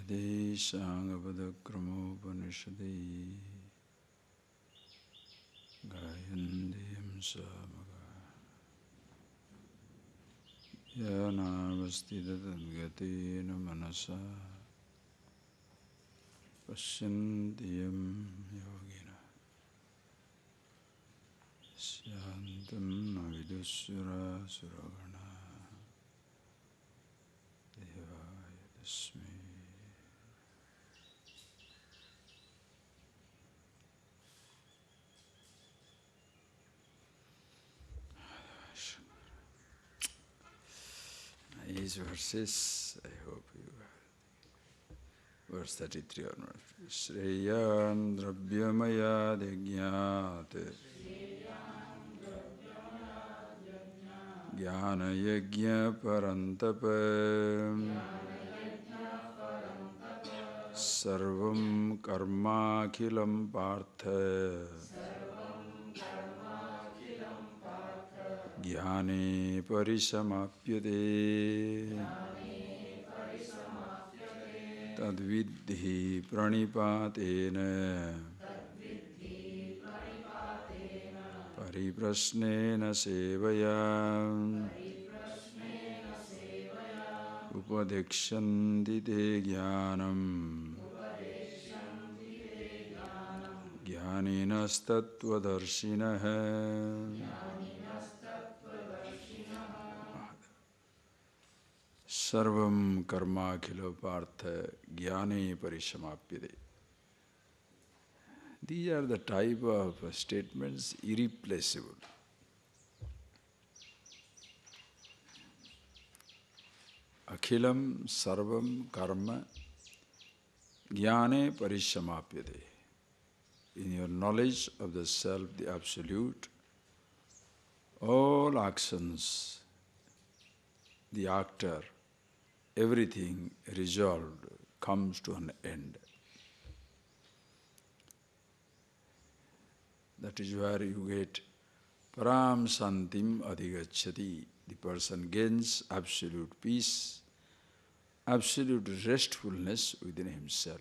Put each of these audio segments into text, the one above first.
Vedeshāṅgavadakramopanishadī Gāyandiyam Sāmaga Yanāvastidadadgatena manasā Pasyantiyam yogina Syantam navidusura suragana Devaya tasmai. These verses, I hope you have. Verse 33 onward. Shreyan dravyamaya degnāt Jnana yajna parantapa Sarvam karma khilam partha Jnane parisamapyate Tadviddhi pranipatena Pariprasnena sevaya Upadekshanti te jnanam Jnaninastattvadarshinaha Sarvam karma khilo partha jnane parisamapyate. These are the type of statements irreplaceable. Akhilam sarvam karma jnane parisamapyate. In your knowledge of the Self, the Absolute, all actions, the actor, everything resolved comes to an end. That is where you get param santim adhigacchati. The person gains absolute peace, absolute restfulness within himself.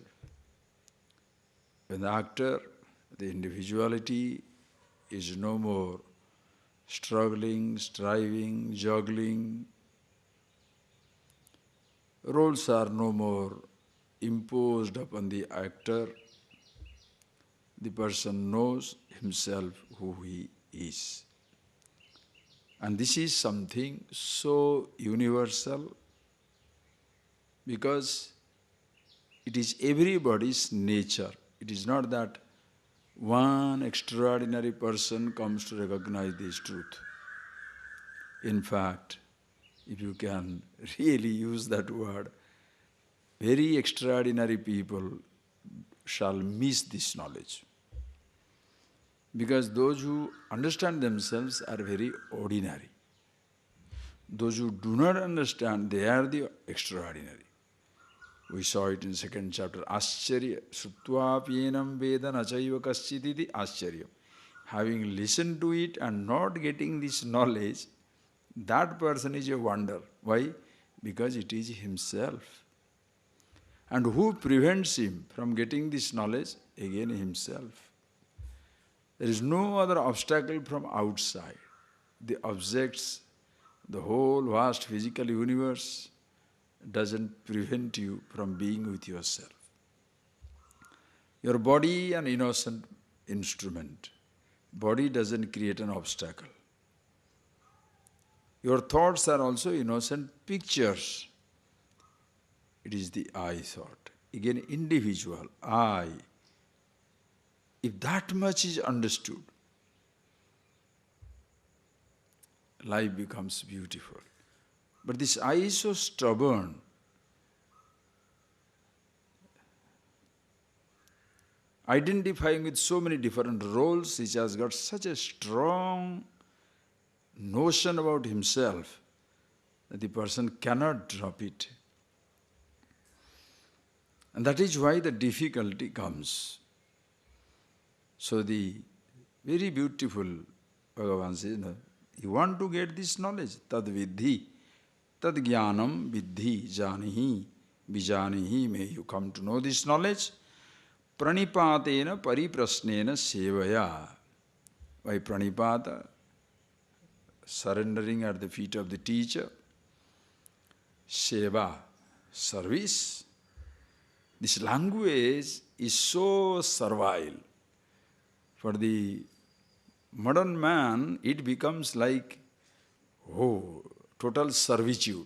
When the actor, the individuality is no more struggling, striving, juggling, roles are no more imposed upon the actor, the person knows himself who he is. And this is something so universal because it is everybody's nature. It is not that one extraordinary person comes to recognize this truth. In fact, if you can really use that word, very extraordinary people shall miss this knowledge. Because those who understand themselves are very ordinary. Those who do not understand, they are the extraordinary. We saw it in second chapter. Ascharya. Srutvapyenam veda nachaiva kaschititi ascharya. Having listened to it and not getting this knowledge, that person is a wonder. Why? Because it is himself. And who prevents him from getting this knowledge? Again, himself. There is no other obstacle from outside. The objects, the whole vast physical universe doesn't prevent you from being with yourself. Your body an innocent instrument. Body doesn't create an obstacle. Your thoughts are also innocent pictures. It is the I thought. Again, individual, I. If that much is understood, life becomes beautiful. But this I is so stubborn. Identifying with so many different roles, it has got such a strong notion about himself that the person cannot drop it. And that is why the difficulty comes. So the very beautiful Bhagavan says, you want to get this knowledge, tad vidhi, tad jnanam vidhi janihi, Vijanihi, may you come to know this knowledge. Pranipatena pariprasnena sevaya. By pranipata, surrendering at the feet of the teacher. Seva, service. This language is so servile. For the modern man, it becomes like, oh, total servitude.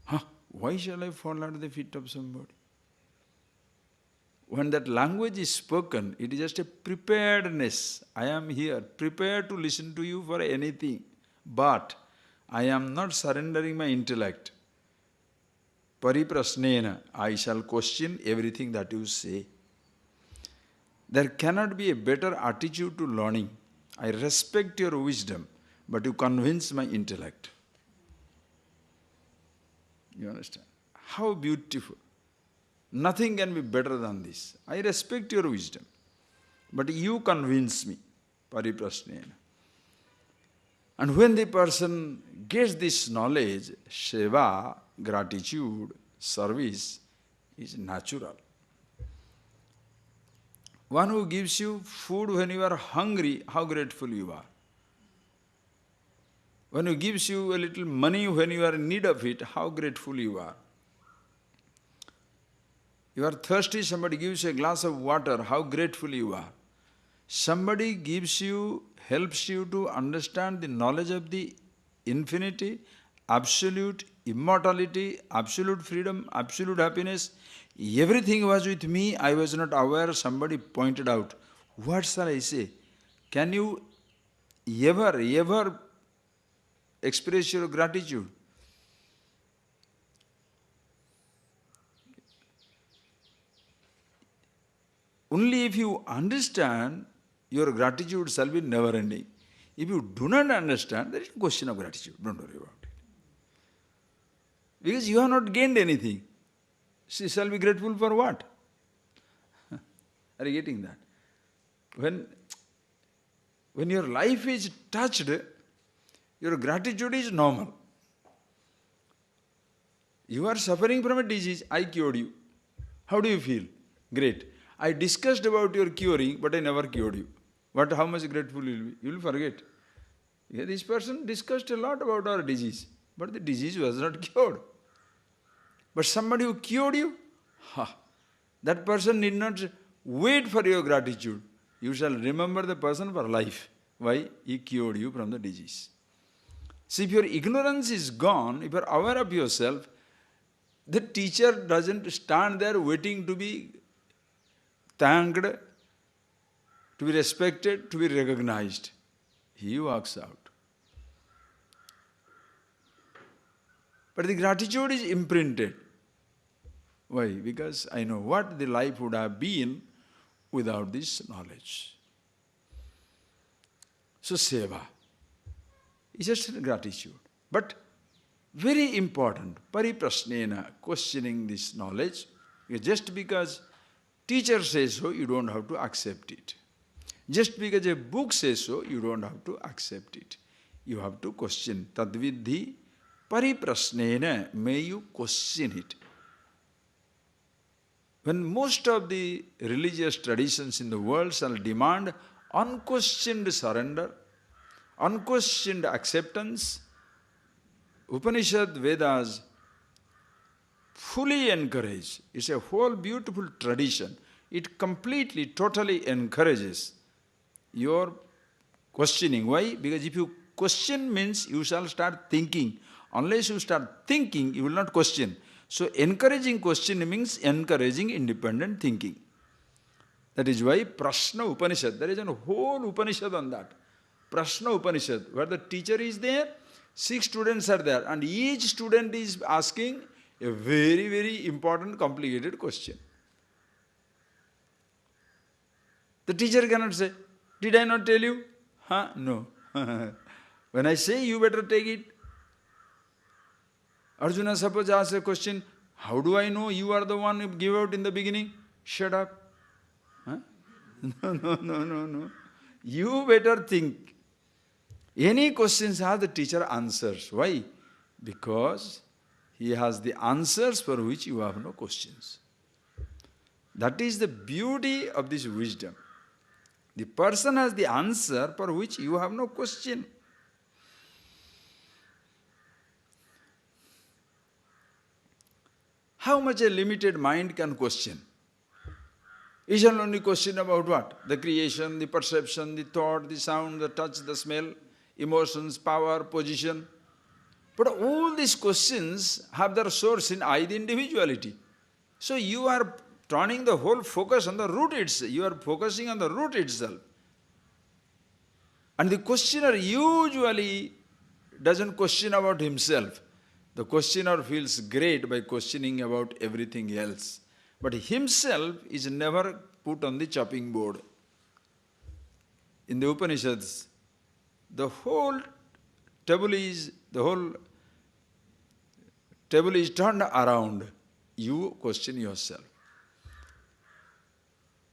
Huh? Why shall I fall at the feet of somebody? When that language is spoken, it is just a preparedness. I am here, prepared to listen to you for anything. But I am not surrendering my intellect. Pariprasnena, I shall question everything that you say. There cannot be a better attitude to learning. I respect your wisdom, but you convince my intellect. You understand? How beautiful. Nothing can be better than this. I respect your wisdom, but you convince me. Pariprasnena. And when the person gets this knowledge, seva, gratitude, service is natural. One who gives you food when you are hungry, how grateful you are. One who gives you a little money when you are in need of it, how grateful you are. You are thirsty, somebody gives you a glass of water, how grateful you are. Somebody gives you, helps you to understand the knowledge of the infinity, absolute immortality, absolute freedom, absolute happiness. Everything was with me, I was not aware, somebody pointed out. What shall I say? Can you ever express your gratitude? Only if you understand, your gratitude shall be never ending. If you do not understand, there is no question of gratitude. Don't worry about it. Because you have not gained anything. She shall be grateful for what? Are you getting that? When your life is touched, your gratitude is normal. You are suffering from a disease, I cured you. How do you feel? Great. I discussed about your curing, but I never cured you. How much grateful you will be? You will forget. Yeah, this person discussed a lot about our disease, but the disease was not cured. But somebody who cured you, that person need not wait for your gratitude. You shall remember the person for life. Why? He cured you from the disease. See, if your ignorance is gone, if you are aware of yourself, the teacher doesn't stand there waiting to be thanked, to be respected, to be recognized. He walks out. But the gratitude is imprinted. Why? Because I know what the life would have been without this knowledge. So seva is just gratitude. But very important, pariprasnena, questioning this knowledge. Just because teacher says so, you don't have to accept it. Just because a book says so, you don't have to accept it. You have to question. Tadvidhi pariprasnena, may you question it. When most of the religious traditions in the world shall demand unquestioned surrender, unquestioned acceptance, Upanishad Vedas fully encourage. It's a whole beautiful tradition. It completely, totally encourages your questioning. Why? Because if you question means you shall start thinking. Unless you start thinking, you will not question. So encouraging question means encouraging independent thinking. That is why Prashna Upanishad, there is a whole Upanishad on that. Prashna Upanishad, where the teacher is there, 6 students are there, and each student is asking a very, very important, complicated question. The teacher cannot say, did I not tell you? No. When I say, you better take it. Arjuna suppose asks a question, how do I know you are the one who gave out in the beginning? Shut up. No. You better think. Any questions are the teacher answers. Why? Because He has the answers for which you have no questions. That is the beauty of this wisdom. The person has the answer for which you have no question. How much a limited mind can question? It shall only question about what? The creation, the perception, the thought, the sound, the touch, the smell, emotions, power, position. But all these questions have their source in I, the individuality. So you are turning the whole focus on the root itself. You are focusing on the root itself. And the questioner usually doesn't question about himself. The questioner feels great by questioning about everything else. But himself is never put on the chopping board. In the Upanishads, the whole table is turned around. You question yourself.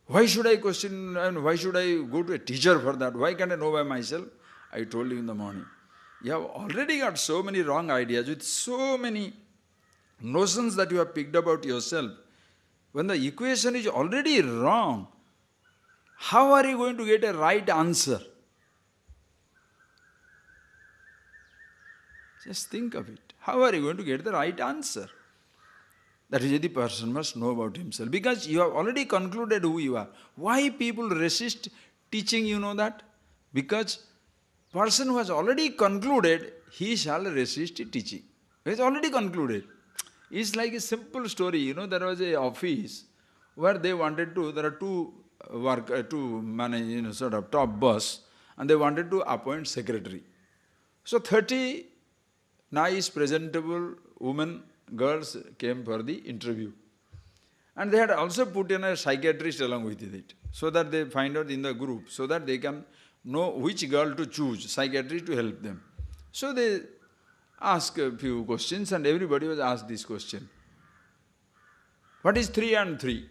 Why should I question and why should I go to a teacher for that? Why can't I know by myself? I told you in the morning. You have already got so many wrong ideas with so many notions that you have picked about yourself. When the equation is already wrong, how are you going to get a right answer? Just think of it. How are you going to get the right answer? That is, the person must know about himself. Because you have already concluded who you are. Why people resist teaching, you know that? Because person who has already concluded, he shall resist teaching. He has already concluded. It's like a simple story. You know, there was an office where they wanted to, there are two manage, sort of top boss, and they wanted to appoint secretary. So 30 nice, presentable women, girls came for the interview. And they had also put in a psychiatrist along with it, so that they find out in the group, so that they can know which girl to choose, psychiatrist to help them. So they asked a few questions and everybody was asked this question. What is 3 and 3?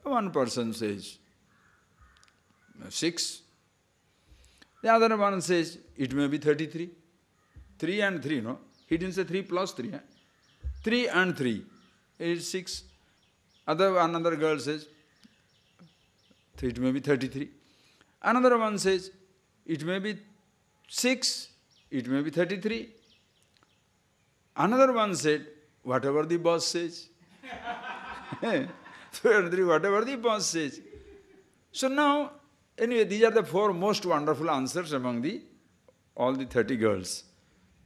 One person says 6. The other one says it may be 33. 3 and 3, no? He didn't say 3 plus 3. 3 and 3 is 6. Another girl says it may be 33. Another one says it may be 6, it may be 33. Another one said, whatever the boss says. 33, whatever the boss says. So now, anyway, these are the 4 most wonderful answers among all the 30 girls.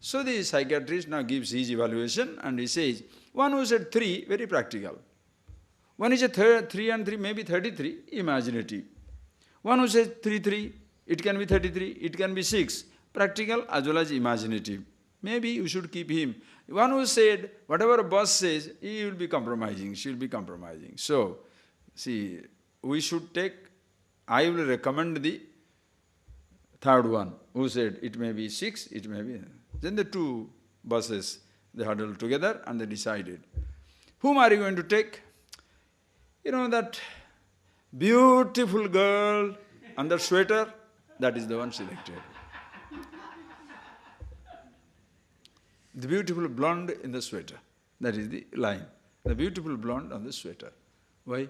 So the psychiatrist now gives his evaluation and he says, one who said 3, very practical. One is a 3 and 3, maybe 33, imaginative. One who says 3, it can be 33, it can be 6, practical as well as imaginative. Maybe you should keep him. One who said, whatever a boss says, he will be compromising, she will be compromising. So, see, we should take, I will recommend the third one, who said it may be 6, it may be. Then the 2 bosses, they huddled together and they decided. Whom are you going to take? You know that beautiful girl under sweater, that is the one selected. The beautiful blonde in the sweater, that is the line. The beautiful blonde on the sweater. Why?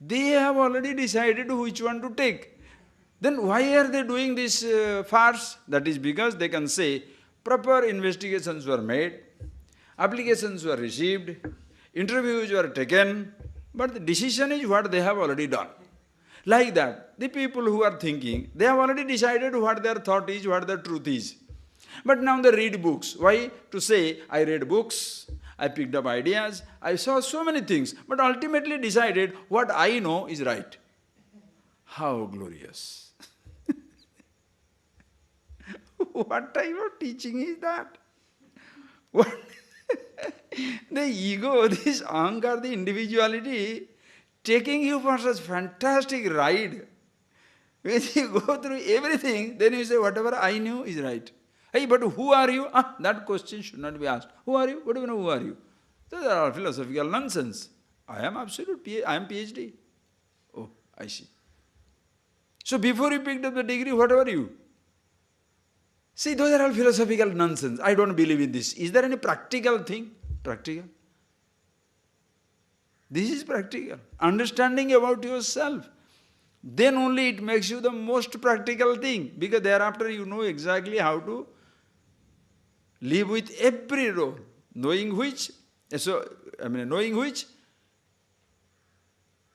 They have already decided which one to take. Then why are they doing this farce? That is because they can say, proper investigations were made, applications were received, interviews were taken, but the decision is what they have already done. Like that, the people who are thinking, they have already decided what their thought is, what their truth is. But now they read books. Why? To say, I read books, I picked up ideas, I saw so many things, but ultimately decided what I know is right. How glorious. What type of teaching is that? What? The ego, this ahankar, the individuality, taking you for such fantastic ride. When you go through everything, then you say, whatever I knew is right. Hey, but who are you? That question should not be asked. Who are you? What do you know, who are you? Those are philosophical nonsense. I am I am PhD. Oh, I see. So before you picked up the degree, what were you? See, those are all philosophical nonsense. I don't believe in this. Is there any practical thing? Practical? This is practical. Understanding about yourself. Then only it makes you the most practical thing. Because thereafter you know exactly how to live with every role. Knowing which,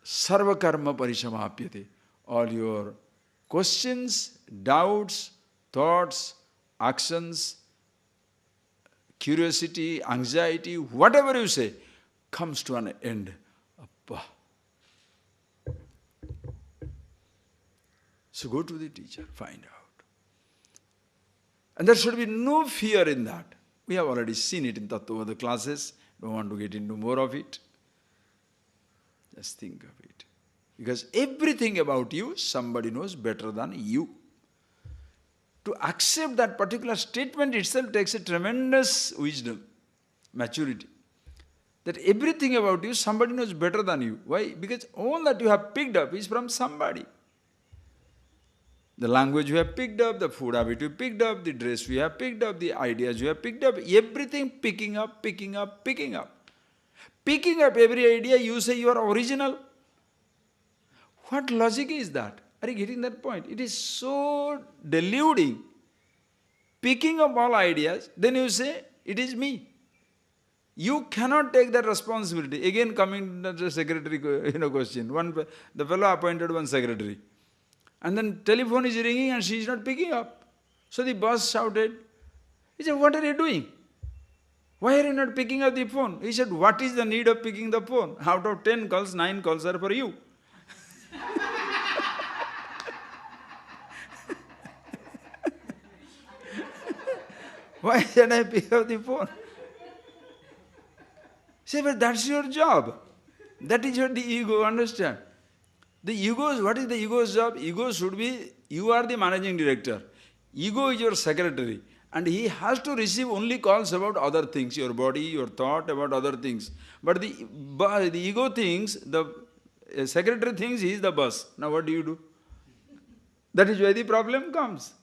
sarva karma parishamapyate. All your questions, doubts, thoughts, actions, curiosity, anxiety, whatever you say, comes to an end. Appa. So go to the teacher, find out. And there should be no fear in that. We have already seen it in Tattvavada classes. Don't want to get into more of it. Just think of it. Because everything about you, somebody knows better than you. To accept that particular statement itself takes a tremendous wisdom, maturity. That everything about you, somebody knows better than you. Why? Because all that you have picked up is from somebody. The language you have picked up, the food habit you picked up, the dress you have picked up, the ideas you have picked up, everything picking up, picking up, picking up. Picking up every idea, you say you are original. What logic is that? Are you getting that point? It is so deluding. Picking up all ideas, then you say, it is me. You cannot take that responsibility. Again coming to the secretary question. The fellow appointed one secretary. And then telephone is ringing and she is not picking up. So the boss shouted, he said, what are you doing? Why are you not picking up the phone? He said, what is the need of picking the phone? Out of 10 calls, 9 calls are for you. Why should I pick up the phone? Say, but that's your job. That is what the ego, understand? The ego, what is the ego's job? Ego should be, you are the managing director. Ego is your secretary. And he has to receive only calls about other things, your body, your thought, about other things. But the ego thinks, the secretary thinks he is the boss. Now what do you do? That is where the problem comes.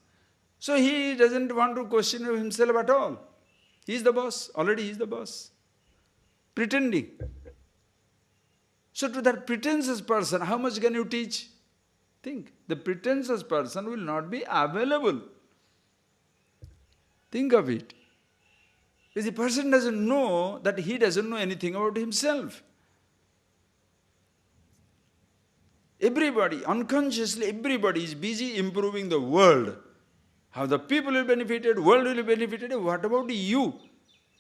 So he doesn't want to question himself at all. He is the boss. Already he is the boss. Pretending. So to that pretentious person, how much can you teach? Think. The pretentious person will not be available. Think of it. If the person doesn't know that he doesn't know anything about himself. Everybody, unconsciously, everybody is busy improving the world. How the people will benefit, world will be benefited. What about you?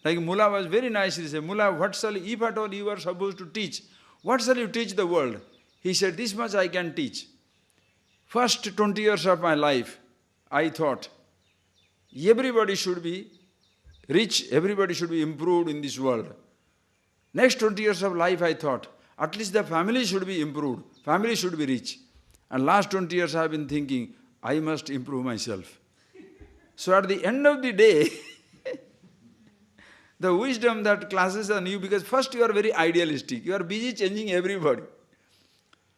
Like Mullah was very nice. He said, Mullah, what shall, if at all you are supposed to teach, what shall you teach the world? He said, this much I can teach. First 20 years of my life, I thought, everybody should be rich, everybody should be improved in this world. Next 20 years of life, I thought, at least the family should be improved, family should be rich. And last 20 years I have been thinking, I must improve myself. So at the end of the day, the wisdom that classes are new, because first you are very idealistic, you are busy changing everybody.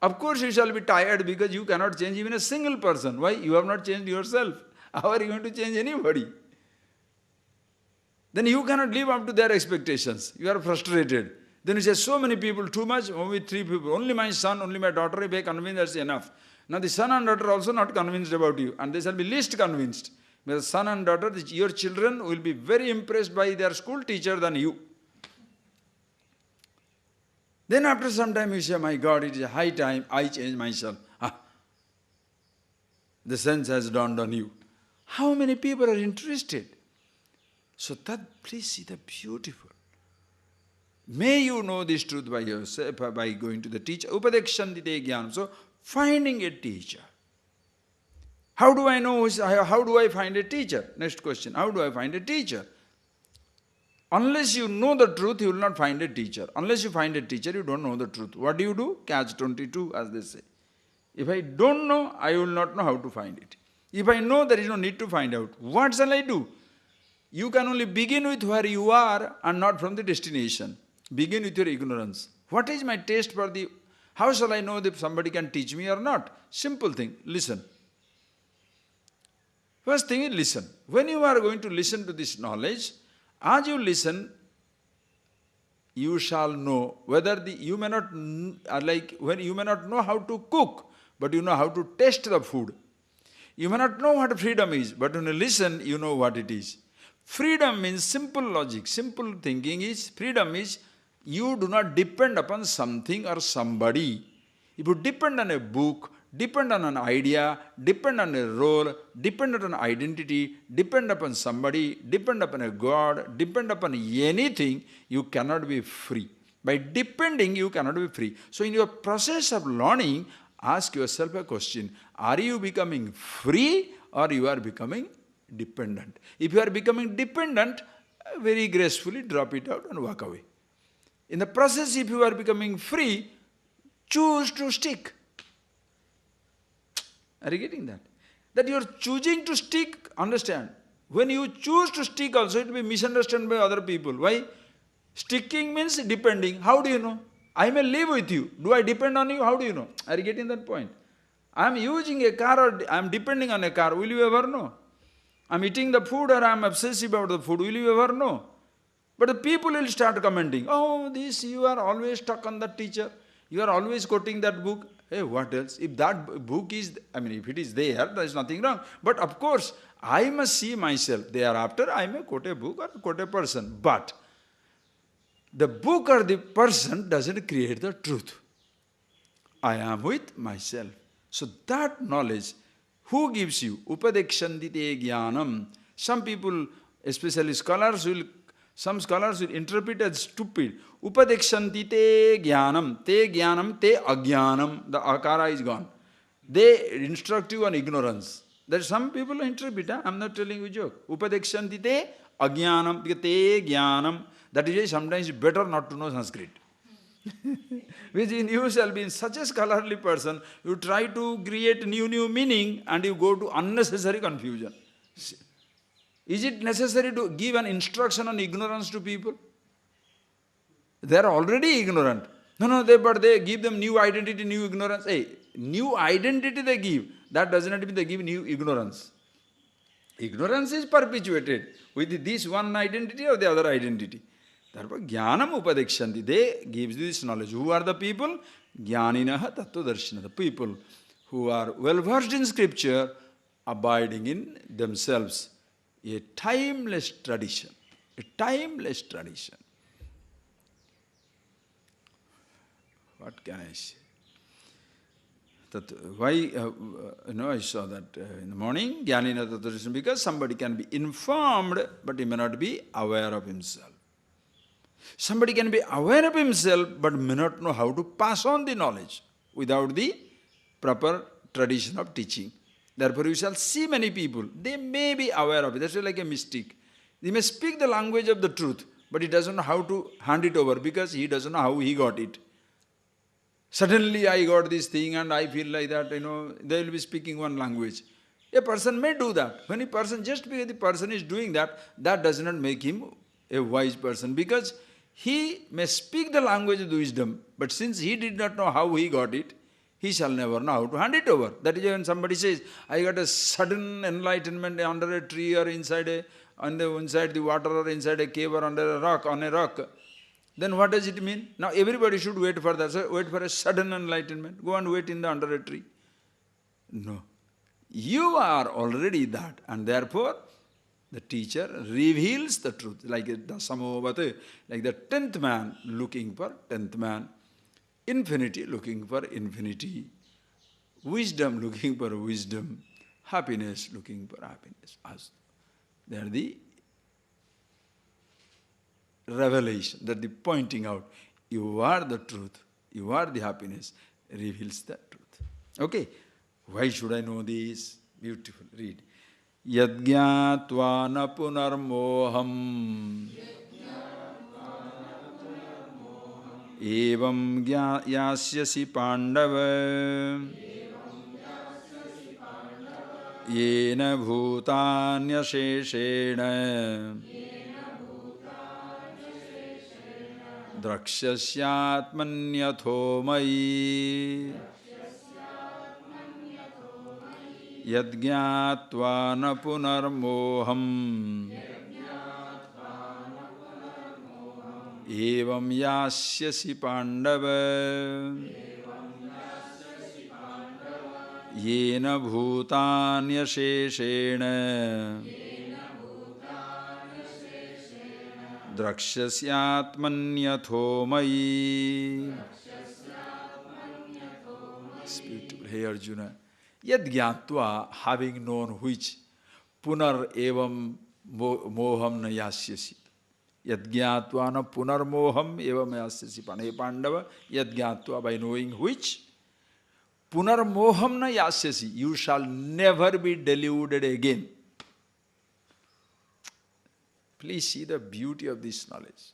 Of course you shall be tired because you cannot change even a single person. Why? You have not changed yourself. How are you going to change anybody? Then you cannot live up to their expectations. You are frustrated. Then you say, so many people, too much, only 3 people. Only my son, only my daughter, if I convince, that's enough. Now the son and daughter are also not convinced about you. And they shall be least convinced. Because son and daughter, your children will be very impressed by their school teacher than you. Then after some time you say, my God, it is a high time I change myself. The sense has dawned on you. How many people are interested? So that, please see the beautiful. May you know this truth by yourself, by going to the teacher. Upadekshantite jnanam. So finding a teacher. How do I know, how do I find a teacher? Next question, how do I find a teacher? Unless you know the truth, you will not find a teacher. Unless you find a teacher, you don't know the truth. What do you do? Catch 22, as they say. If I don't know, I will not know how to find it. If I know, there is no need to find out. What shall I do? You can only begin with where you are and not from the destination. Begin with your ignorance. What is my taste for the... How shall I know if somebody can teach me or not? Simple thing. Listen. First thing is listen. When you are going to listen to this knowledge, as you listen, you shall know whether you may not, like when you may not know how to cook, but you know how to taste the food. You may not know what freedom is, but when you listen, you know what it is. Freedom means simple logic, simple thinking is, freedom is you do not depend upon something or somebody. If you depend on a book, depend on an idea, depend on a role, depend on an identity, depend upon somebody, depend upon a God, depend upon anything, you cannot be free. By depending, you cannot be free. So in your process of learning, ask yourself a question. Are you becoming free or you are becoming dependent? If you are becoming dependent, very gracefully drop it out and walk away. In the process, if you are becoming free, choose to stick. Are you getting that? That you are choosing to stick, understand. When you choose to stick also, it will be misunderstood by other people. Why? Sticking means depending. How do you know? I may live with you. Do I depend on you? How do you know? Are you getting that point? I am using a car or I am depending on a car. Will you ever know? I am eating the food or I am obsessive about the food. Will you ever know? But the people will start commenting. Oh, this, you are always stuck on that teacher. You are always quoting that book. Hey, what else? If that book is, if it is there is nothing wrong. But of course, I must see myself. Thereafter, I may quote a book or quote a person. But the book or the person doesn't create the truth. I am with myself. So that knowledge, who gives you? Upadekshanti te jnanam. Some people, especially some scholars will interpret as stupid. Upadekshanti te jnanam. Te jnanam, te ajnanam. The akara is gone. They instruct you on ignorance. That some people interpret. I am not telling you a joke. Upadekshanti te ajnanam. Te jnanam. That is why sometimes it's better not to know Sanskrit. Which in you shall be such a scholarly person, you try to create new meaning and you go to unnecessary confusion. Is it necessary to give an instruction on ignorance to people? They are already ignorant. No, but they give them new identity, new ignorance. Hey, new identity they give. That does not mean they give new ignorance. Ignorance is perpetuated with this one identity or the other identity. Therefore, jnanam upadekshanti. They gives you this knowledge. Who are the people? Jnaninaha tattvadarshina. The people who are well versed in scripture, abiding in themselves. A timeless tradition. A timeless tradition. What can I say? Why, I saw that in the morning, jnanina tattvadarshina, because somebody can be informed, but he may not be aware of himself. Somebody can be aware of himself, but may not know how to pass on the knowledge without the proper tradition of teaching. Therefore, you shall see many people, they may be aware of it. That's like a mystic. He may speak the language of the truth, but he doesn't know how to hand it over because he doesn't know how he got it. Suddenly I got this thing and I feel like that, they will be speaking one language. A person may do that. When a person, just because the person is doing that, that does not make him a wise person, because he may speak the language of the wisdom, but since he did not know how he got it, he shall never know how to hand it over. That is when somebody says, I got a sudden enlightenment under a tree or inside the water or inside a cave or under a rock, on a rock. Then what does it mean? Now everybody should wait for that. So wait for a sudden enlightenment. Go and wait under a tree. No. You are already that, and therefore the teacher reveals the truth, like the Samovate, like the 10th man looking for 10th man, infinity looking for infinity, wisdom looking for wisdom, happiness looking for happiness. They are the revelation, that the pointing out, you are the truth, you are the happiness, reveals the truth. Okay, why should I know this? Beautiful, read. Yadgyatva na punarmoham evam yasyasi pandava yena bhutanyasheshena drakshyasyatmanyatho mayi Yadgyatva na punarmoham evam yasyasi pandava yena bhutanyasheshena drakshyasyatmanyatho mayi. Beautiful. Hey Arjuna, yad gyatva, having known which, punar evam moham na yasyasi. Yad gyatva na punar moham evam yasyasi. Hey Pandava, yad gyatva, by knowing which, punar moham na yasyasi, you shall never be deluded again. Please see the beauty of this knowledge.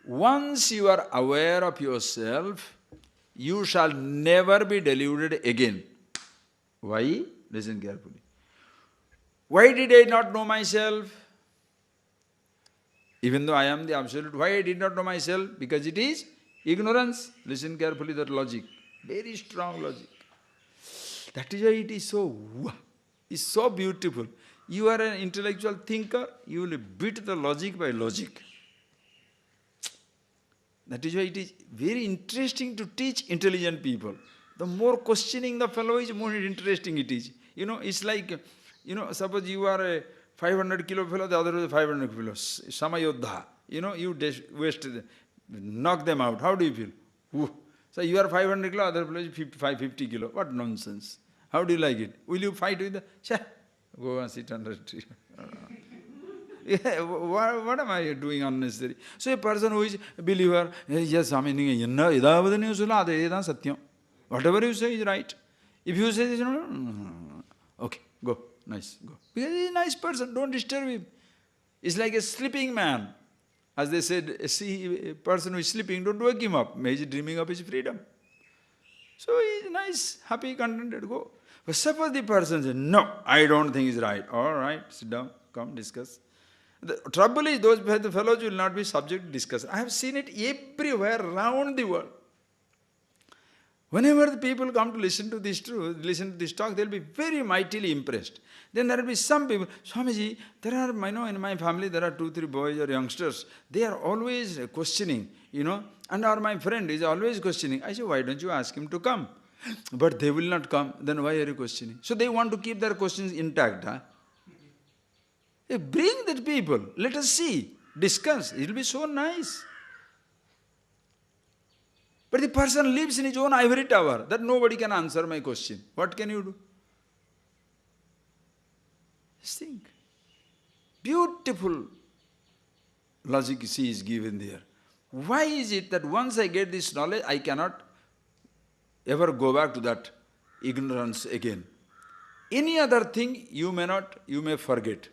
Once you are aware of yourself, you shall never be deluded again. Why? Listen carefully. Why did I not know myself? Even though I am the Absolute, why I did not know myself? Because it is ignorance. Listen carefully, that logic. Very strong logic. That is why it is so beautiful. You are an intellectual thinker, you will beat the logic by logic. That is why it is very interesting to teach intelligent people. The more questioning the fellow is, more interesting it is. You know, it's like, suppose you are a 500 kilo fellow, the other is a 500 kilo, Samayodha. You knock them out. How do you feel? So you are 500 kilo, other fellow is 50 kilo. What nonsense. How do you like it? Will you fight with the... Go and sit under a tree. What am I doing unnecessary? So a person who is a believer, yes, I mean, whatever you say is right. If you say, okay, go, nice, go. Because he is a nice person, don't disturb him. It's like a sleeping man. As they said, a person who is sleeping, don't wake him up. He is dreaming of his freedom. So he is nice, happy, contented, go. But suppose the person says, no, I don't think it's right. All right, sit down, come, discuss. The trouble is, those fellows will not be subject to discussion. I have seen it everywhere around the world. Whenever the people come to listen to this truth, listen to this talk, they will be very mightily impressed. Then there will be some people, Swamiji, there are, in my family, there are 2-3 boys or youngsters. They are always questioning, and my friend is always questioning. I say, why don't you ask him to come? But they will not come. Then why are you questioning? So they want to keep their questions intact. Hey, bring the people. Let us see. Discuss. It will be so nice. But the person lives in his own ivory tower that nobody can answer my question. What can you do? Just think. Beautiful logic is given there. Why is it that once I get this knowledge, I cannot ever go back to that ignorance again? Any other thing you may forget.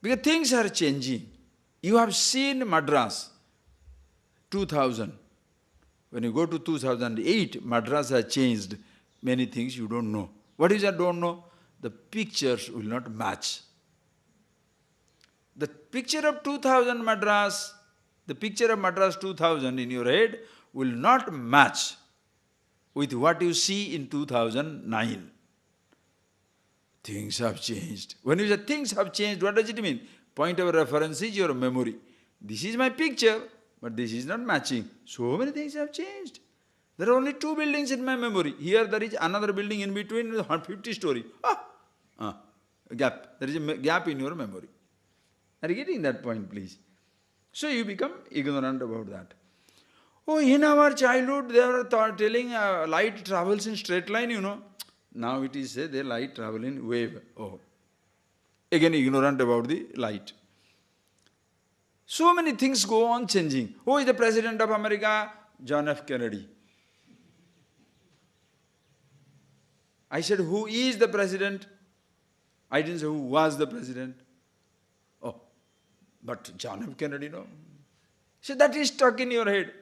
Because things are changing. You have seen Madras, 2000. When you go to 2008, Madras has changed many things you don't know. What is that don't know? The pictures will not match. The picture of 2000 Madras, the picture of Madras 2000 in your head will not match with what you see in 2009. Things have changed. When you say things have changed, what does it mean? Point of reference is your memory. This is my picture, but this is not matching. So many things have changed. There are only 2 buildings in my memory. Here there is another building in between, 50 story. Gap. There is a gap in your memory. Are you getting that point, please? So you become ignorant about that. Oh, in our childhood, they were telling light travels in straight line, Now it is said the light travel in wave. Oh, again ignorant about the light. So many things go on changing. Who is the President of America? John F. Kennedy. I said, who is the President? I didn't say who was the President. Oh, but John F. Kennedy, no. So that is stuck in your head.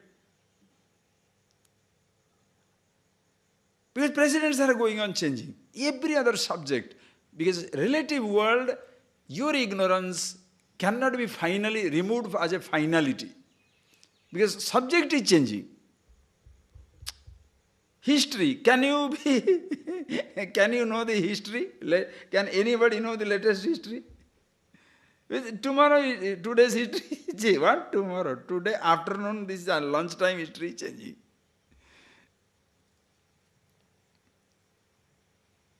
Because presidents are going on changing. Every other subject. Because relative world, your ignorance cannot be finally removed as a finality. Because subject is changing. History, can you be Can you know the history? Can anybody know the latest history? Tomorrow, today's history, what tomorrow? Today afternoon, this lunchtime history changing.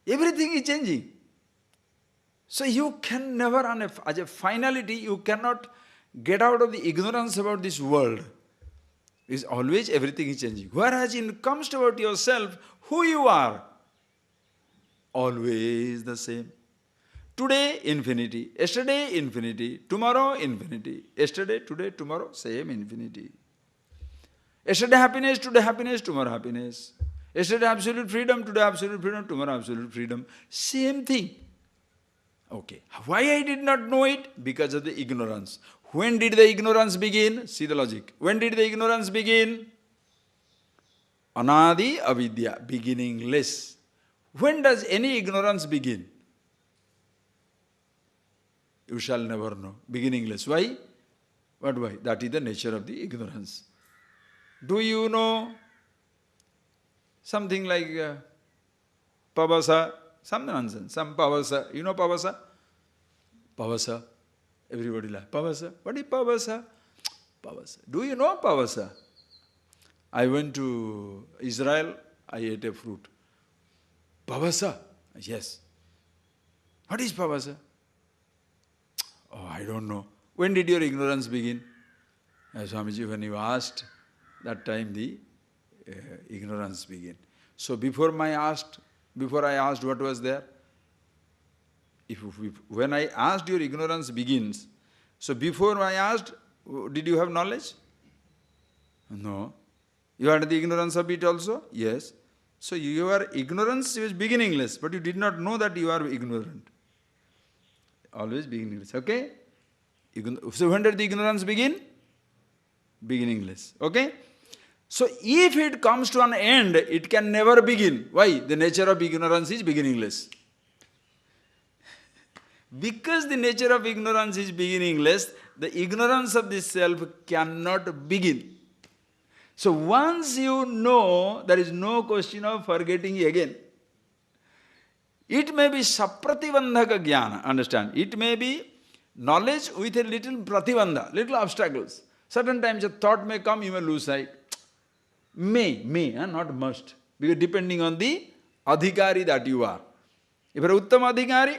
Everything is changing. So you can never, as a finality, you cannot get out of the ignorance about this world. It's always everything is changing. Whereas it comes to about yourself, who you are, always the same. Today, infinity. Yesterday, infinity. Tomorrow, infinity. Yesterday, today, tomorrow, same infinity. Yesterday happiness, today happiness, tomorrow happiness. Yesterday absolute freedom, today absolute freedom, tomorrow absolute freedom. Same thing. Okay. Why I did not know it? Because of the ignorance. When did the ignorance begin? See the logic. When did the ignorance begin? Anadi avidya, beginningless. When does any ignorance begin? You shall never know. Beginningless. Why? What why? That is the nature of the ignorance. Do you know something like pavasa? Some nonsense. Some pavasa. You know pavasa? Pavasa. Everybody like pavasa. What is pavasa? Pavasa. Do you know pavasa? I went to Israel. I ate a fruit. Pavasa? Yes. What is pavasa? Oh, I don't know. When did your ignorance begin? Swamiji, when you asked, that time the ignorance began. So before I asked what was there, when I asked, your ignorance begins. So before I asked, did you have knowledge? No. You had the ignorance of it also? Yes. So your ignorance was beginningless, but you did not know that you are ignorant. Always beginningless. Okay? So when did the ignorance begin? Beginningless. Okay? So if it comes to an end, it can never begin. Why? The nature of ignorance is beginningless. Because the nature of ignorance is beginningless, the ignorance of the self cannot begin. So once you know, there is no question of forgetting again. It may be sapratibandhaka jnana, understand? It may be knowledge with a little pratibandha, little obstacles. Certain times a thought may come, you may lose sight. May, not must. Because depending on the adhikari that you are. If you are Uttama adhikari,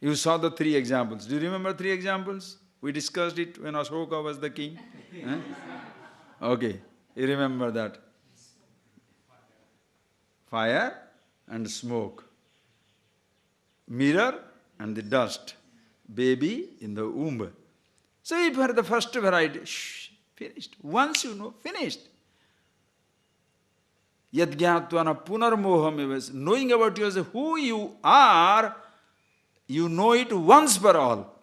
you saw the 3 examples. Do you remember 3 examples? We discussed it when Ashoka was the king. Okay, you remember that. Fire and smoke. Mirror and the dust. Baby in the womb. So if you are the first variety, finished. Once you know, finished. Yad jnatvana punarmoham, knowing about yourself, who you are, you know it once for all.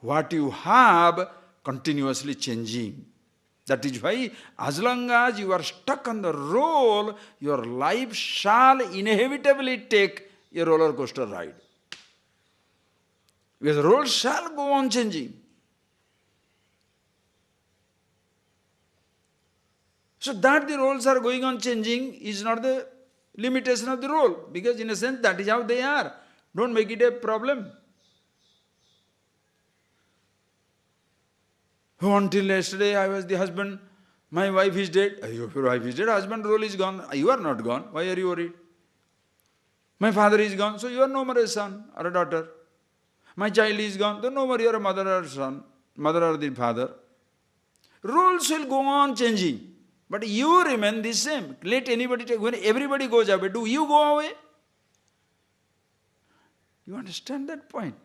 What you have, continuously changing. That is why, as long as you are stuck on the roll, your life shall inevitably take a roller coaster ride. Because the roll shall go on changing. So that the roles are going on changing is not the limitation of the role. Because in a sense, that is how they are. Don't make it a problem. Oh, until yesterday I was the husband, my wife is dead. Your wife is dead, husband role is gone. You are not gone. Why are you worried? My father is gone, so you are no more a son or a daughter. My child is gone, so no more you are a mother or a son, mother or the father. Roles will go on changing, but you remain the same. Let anybody take, when everybody goes away, do you go away? You understand that point?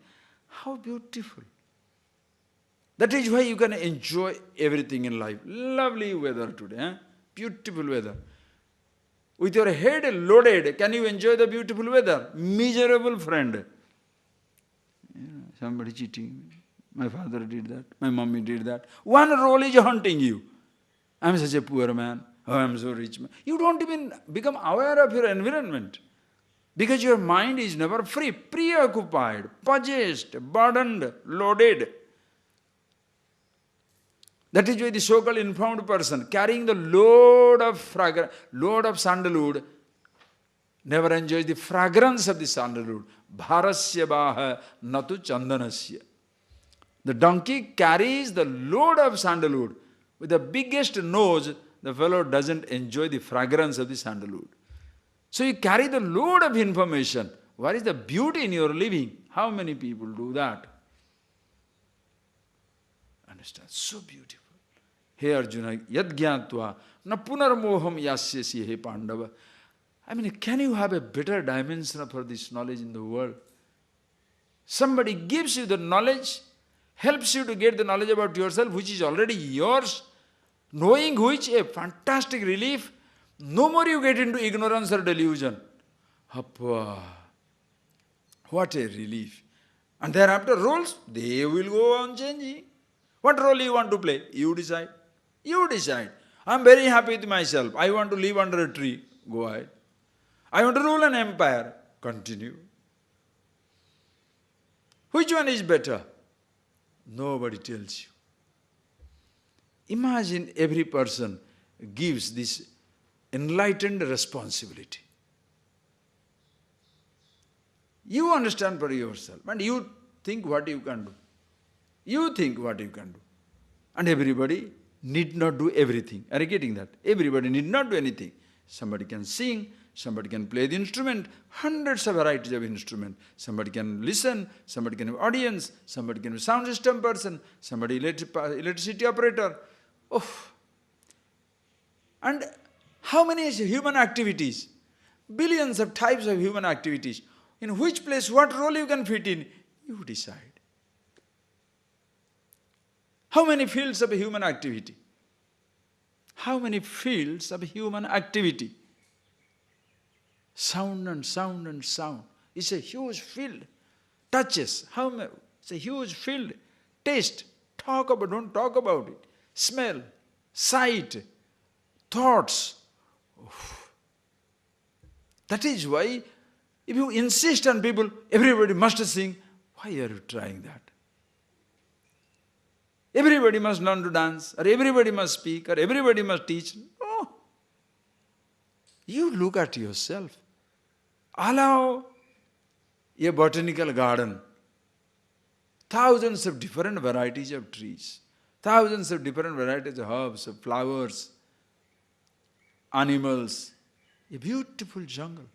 How beautiful. That is why you can enjoy everything in life. Lovely weather today, beautiful weather. With your head loaded, can you enjoy the beautiful weather? Miserable friend. Somebody cheating. My father did that. My mommy did that. One role is haunting you. I am such a poor man. Oh, I am so rich man. You don't even become aware of your environment. Because your mind is never free, preoccupied, possessed, burdened, loaded. That is why the so-called informed person carrying the load of sandalwood never enjoys the fragrance of the sandalwood. Bharasya baha natu chandanasya. The donkey carries the load of sandalwood. With the biggest nose, the fellow doesn't enjoy the fragrance of the sandalwood. So you carry the load of information. What is the beauty in your living? How many people do that? Understand? So beautiful. Hey Arjuna, yad jnatva na punarmoham yasyasi he Pandava. I mean, can you have a better dimension for this knowledge in the world? Somebody gives you the knowledge, helps you to get the knowledge about yourself, which is already yours, knowing which a fantastic relief. No more you get into ignorance or delusion. Appa, what a relief. And thereafter roles, they will go on changing. What role you want to play? You decide. You decide. I am very happy with myself. I want to live under a tree. Go ahead. I want to rule an empire. Continue. Which one is better? Nobody tells you. Imagine every person gives this enlightened responsibility. You understand for yourself and you think what you can do. You think what you can do. And everybody need not do everything. Are you getting that? Everybody need not do anything. Somebody can sing, somebody can play the instrument, hundreds of varieties of instrument. Somebody can listen, somebody can have audience, somebody can be sound system person, somebody electricity operator. Oh. And how many human activities? Billions of types of human activities. In which place, what role you can fit in? You decide. How many fields of human activity? How many fields of human activity? Sound and sound and sound. It's a huge field. Touches. How many? It's a huge field. Taste. Talk about, don't talk about it. Smell. Sight. Thoughts. Oof. That is why, if you insist on people, everybody must sing, why are you trying that? Everybody must learn to dance, or everybody must speak, or everybody must teach. No. You look at yourself. Allow a botanical garden. Thousands of different varieties of trees. Thousands of different varieties of herbs, of flowers, animals. A beautiful jungle.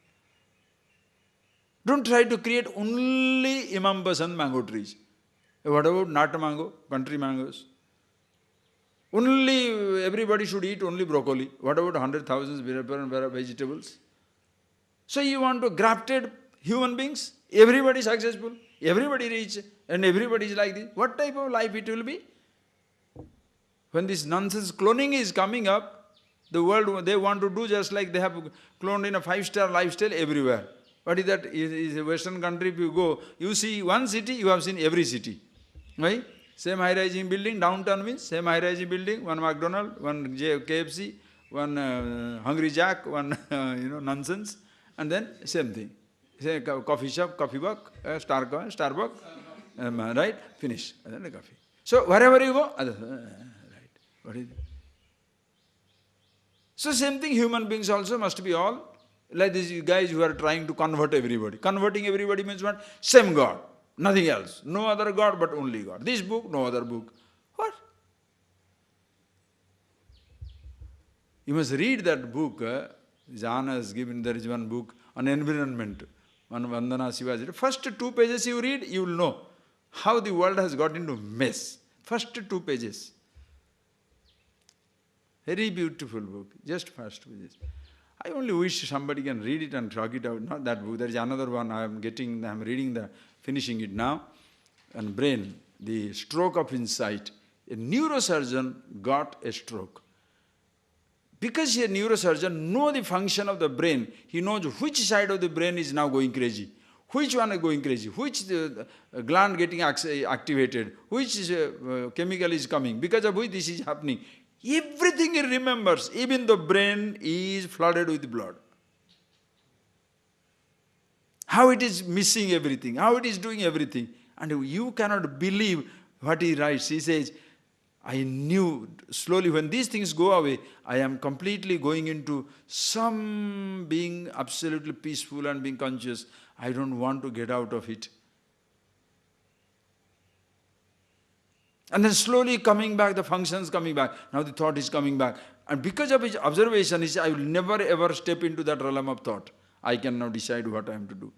Don't try to create only Imam Basan mango trees. What about nut mango, country mangoes? Only everybody should eat only broccoli. What about 100,000 different vegetables? So you want to grafted human beings? Everybody successful, everybody rich, and everybody is like this. What type of life it will be? When this nonsense cloning is coming up, the world, they want to do just like they have cloned in a 5-star lifestyle everywhere. What is that? Is a Western country, if you go, you see one city, you have seen every city. Right? Same high-rising building, downtown means same high-rising building, one McDonald's, one KFC, one Hungry Jack, one nonsense, and then same thing. Say coffee shop, coffee buck, Starbucks, right? Finish. And then the coffee. So wherever you go, right. What is it? So same thing, human beings also must be all like these guys who are trying to convert everybody. Converting everybody means what? Same God. Nothing else. No other God but only God. This book, no other book. What? You must read that book. Jana has given, there is one book on environment. One Vandana Shivaji. First 2 pages you read, you will know how the world has got into mess. First 2 pages. Very beautiful book. Just first pages. I only wish somebody can read it and talk it out. Not that book. There is another one I am reading finishing it now. And brain, the stroke of insight. A neurosurgeon got a stroke. Because a neurosurgeon knows the function of the brain, he knows which side of the brain is now going crazy. Which one is going crazy? Which gland getting activated? Which chemical is coming? Because of which this is happening. Everything he remembers, even the brain is flooded with blood. How it is missing everything, how it is doing everything. And you cannot believe what he writes. He says, I knew slowly when these things go away, I am completely going into some being absolutely peaceful and being conscious. I don't want to get out of it. And then slowly coming back, the functions coming back. Now the thought is coming back. And because of his observation, he said, I will never ever step into that realm of thought. I can now decide what I am to do.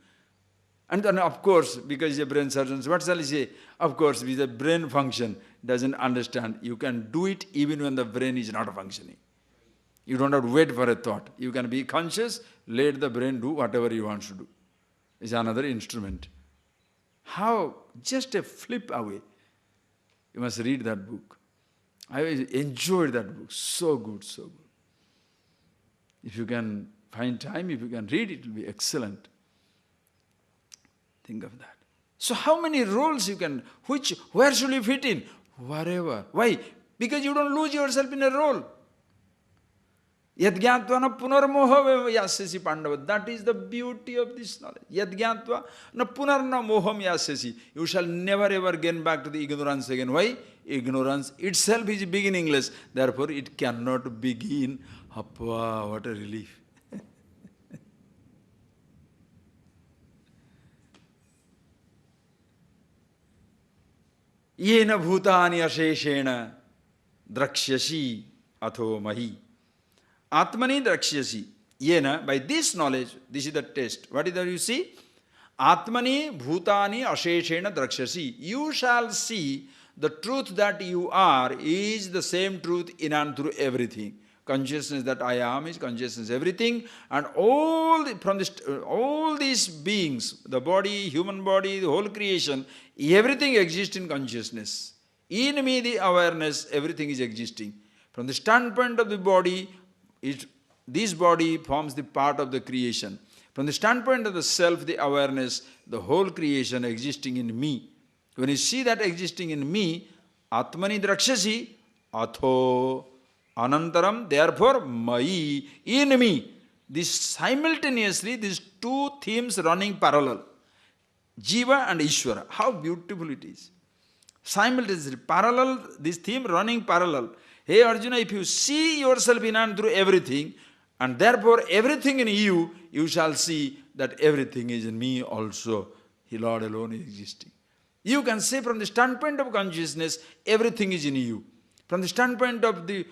And then of course, because he's a brain surgeon, what shall I say? Of course, with the brain function, doesn't understand. You can do it even when the brain is not functioning. You don't have to wait for a thought. You can be conscious, let the brain do whatever he wants to do. It's another instrument. How? Just a flip away. You must read that book. I enjoyed that book. So good, so good. If you can find time, if you can read it, it will be excellent. Think of that. So how many roles you can, where should you fit in? Wherever. Why? Because you don't lose yourself in a role. Yad gyatva na punarmoha yasyasi pandava. That is the beauty of this knowledge. Yad gyatva na punarna moham yasyasi. You shall never ever gain back to the ignorance again. Why? Ignorance itself is beginningless. Therefore it cannot begin. Appa, what a relief. Yena bhutani asheshena drakshyasi atho mahi. Atmani drakshyasi. Yena, by this knowledge, this is the test. What is that you see? Atmani bhutani asheshena drakshyasi. You shall see the truth that you are is the same truth in and through everything. Consciousness that I am is consciousness everything, and all these beings, the body, human body, the whole creation, everything exists in consciousness. In me the awareness, everything is existing. From the standpoint of the body, this body forms the part of the creation. From the standpoint of the self, the awareness, the whole creation existing in me. When you see that existing in me, Atmani Drakshasi, Atho Anantaram, therefore Mai, in me. This simultaneously, these two themes running parallel. Jiva and Ishvara. How beautiful it is. Simultaneously, parallel, this theme running parallel. Hey Arjuna, if you see yourself in and through everything, and therefore everything in you, you shall see that everything is in me also. He Lord alone is existing. You can say from the standpoint of consciousness, everything is in you. From the standpoint of the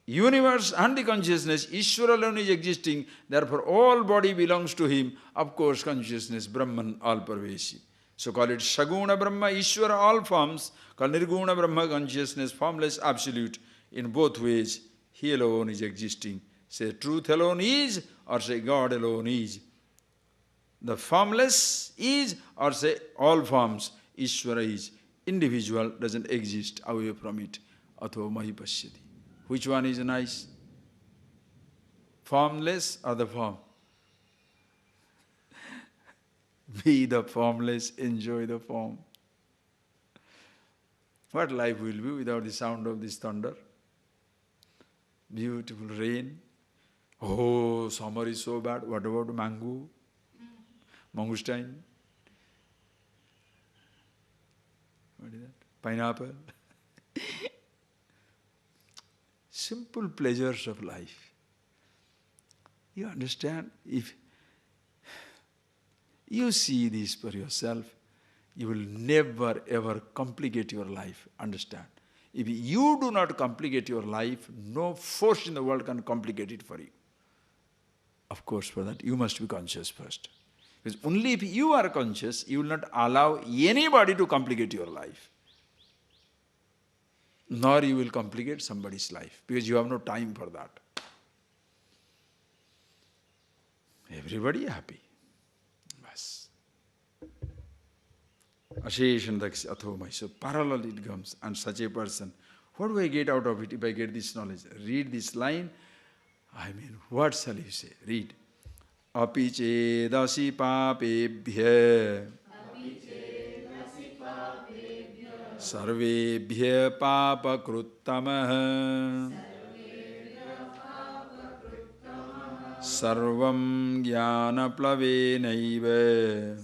universe and the consciousness, Ishvara alone is existing, therefore all body belongs to him. Of course, consciousness, Brahman, all pervasive. So call it Saguna Brahma, Ishvara, all forms. Call Nirguna Brahma, consciousness, formless, absolute. In both ways, he alone is existing. Say truth alone is, or say God alone is. The formless is, or say all forms. Ishvara is. Individual doesn't exist away from it. Atho mahi pashyati. Which one is nice? Formless or the form? Be the formless, enjoy the form. What life will be without the sound of this thunder? Beautiful rain. Oh, summer is so bad. What about mango? Mangosteen? What is that? Pineapple? Simple pleasures of life. You understand? If you see this for yourself, you will never ever complicate your life. Understand? If you do not complicate your life, no force in the world can complicate it for you. Of course, for that you must be conscious first. Because only if you are conscious, you will not allow anybody to complicate your life. Nor you will complicate somebody's life, because you have no time for that. Everybody happy. Bas. Asheshandaksh athomai. So parallel it comes, and such a person, what do I get out of it if I get this knowledge? Read this line. I mean, what shall you say? Read. Api chedasi papebhya sarvebhya papakrutamah sarvam jnana plavenaiva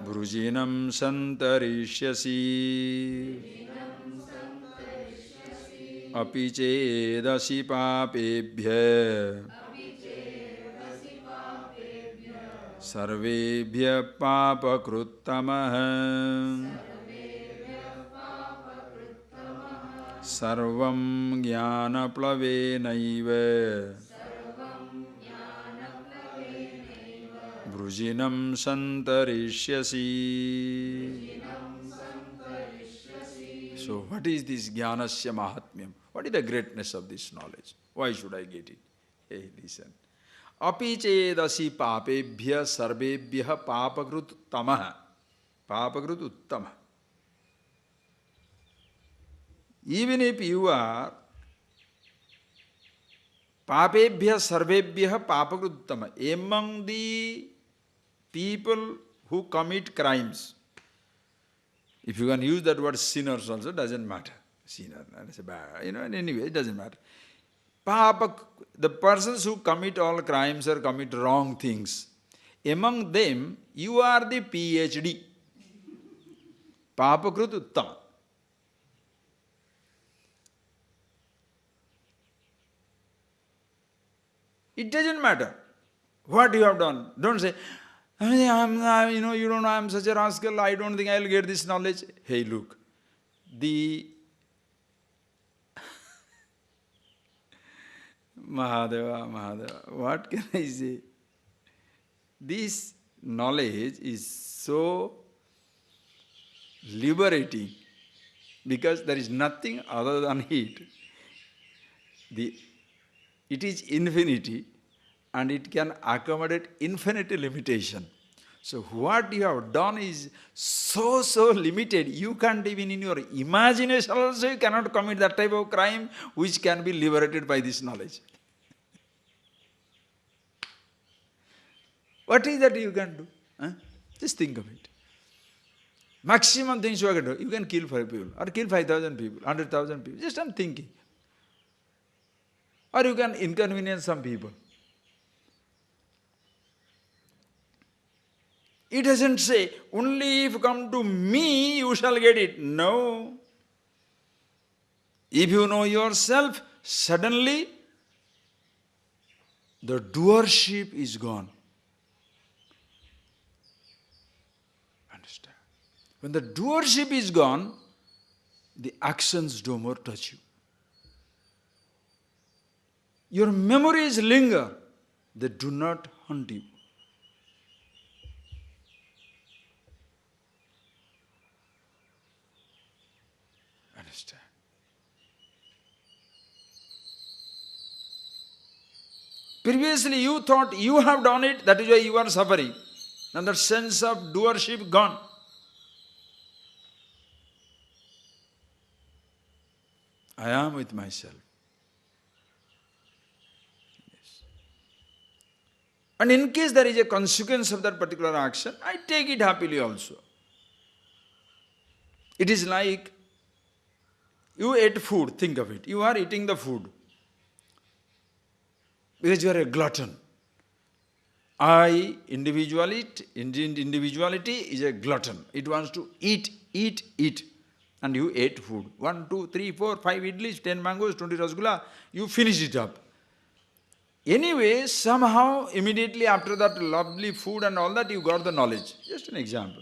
Brujinam santarishyasi api chedasi papebhya sarvebhya papakruttamaha sarvam jnanaplavenaiva brujinam santarishyasi. So what is this jnanasya mahatmyam? What is the greatness of this knowledge? Why should I get it? Hey, listen. Api chedasi papebhya sarvebhya papakrut tamaha. Papakrut uttama. Even if you are papebhya sarvebhya papakrut uttama, among the people who commit crimes, if you can use that word sinners also, doesn't matter. Sinner, that's a bad, anyway, it doesn't matter. Papa, the persons who commit all crimes or commit wrong things, among them, you are the PhD. Papakrut uttama. It doesn't matter what you have done. Don't say, you don't know, I'm such a rascal, I don't think I'll get this knowledge. Hey, look, the Mahadeva, what can I say? This knowledge is so liberating because there is nothing other than it. It is infinity and it can accommodate infinite limitation. So what you have done is so limited, you can't even in your imagination also you cannot commit that type of crime which can be liberated by this knowledge. What is that you can do? Just think of it. Maximum things you can do. You can kill 5 people or kill 5,000 people, 100,000 people. Just I'm thinking. Or you can inconvenience some people. It doesn't say, only if you come to me, you shall get it. No. If you know yourself, suddenly the doership is gone. Understand? When the doership is gone, the actions no more touch you. Your memories linger, they do not haunt you. Understand? Previously you thought you have done it, that is why you are suffering. Now that sense of doership gone. I am with myself. Yes. And in case there is a consequence of that particular action, I take it happily also. It is like you ate food, think of it. You are eating the food because you are a glutton. Individuality is a glutton. It wants to eat. And you ate food. 1, 2, 3, 4, 5 idlis, 10 mangoes, 20 rasgulla. You finish it up. Anyway, somehow, immediately after that lovely food and all that, you got the knowledge. Just an example.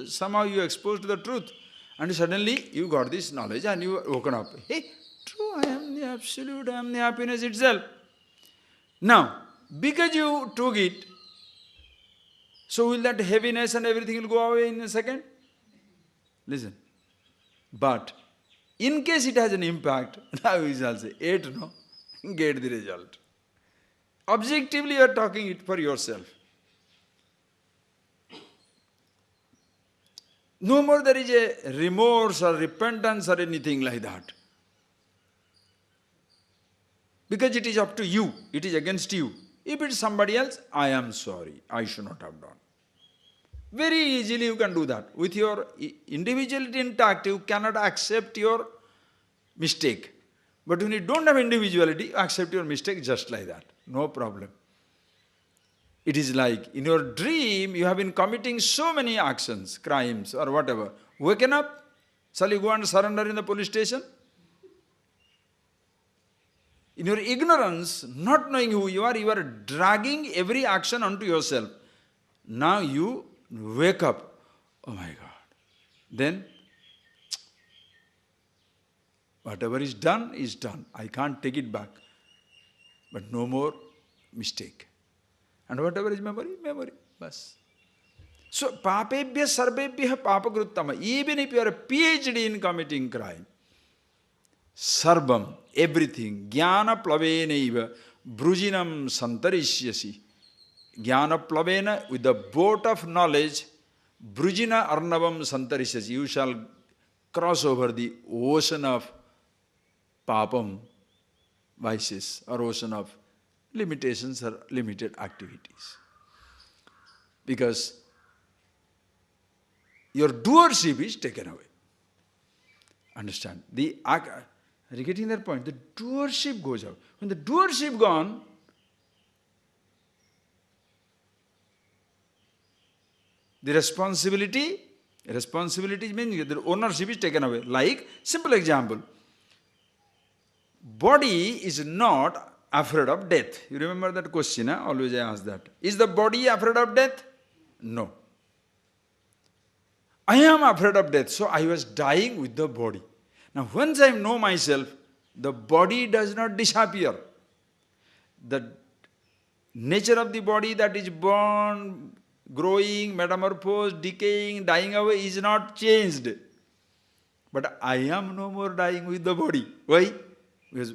Somehow you exposed to the truth. And suddenly you got this knowledge and you woken up. Hey, true, I am the absolute, I am the happiness itself. Now, because you took it, so will that heaviness and everything will go away in a second? Listen. But in case it has an impact, now you shall say, no, get the result. Objectively you are talking it for yourself. No more there is a remorse or repentance or anything like that. Because it is up to you, it is against you. If it is somebody else, I am sorry, I should not have done. Very easily you can do that. With your individuality intact, you cannot accept your mistake. But when you don't have individuality, you accept your mistake just like that. No problem. It is like in your dream you have been committing so many actions, crimes or whatever. Waken up, shall you go and surrender in the police station? In your ignorance, not knowing who you are dragging every action onto yourself. Now you wake up. Oh my God. Then, whatever is done is done. I can't take it back. But no more mistake. And whatever is memory, memory. Bas. So, papebhya sarvebhya papakruttama. Even if you are a PhD in committing crime, sarvam, everything, jnana plavenaiva, brujinam santarishyasi. Jnana plavena, with the boat of knowledge, brujina arnavam santarishyasi. You shall cross over the ocean of papam, vices, or ocean of limitations or limited activities. Because your doership is taken away. Understand? Are you getting that point? The doership goes out. When the doership gone, the responsibility means the ownership is taken away. Like, simple example, body is not afraid of death. You remember that question? Always I ask that. Is the body afraid of death? No. I am afraid of death, so I was dying with the body. Now, once I know myself, the body does not disappear. The nature of the body that is born, growing, metamorphosed, decaying, dying away is not changed. But I am no more dying with the body. Why? Because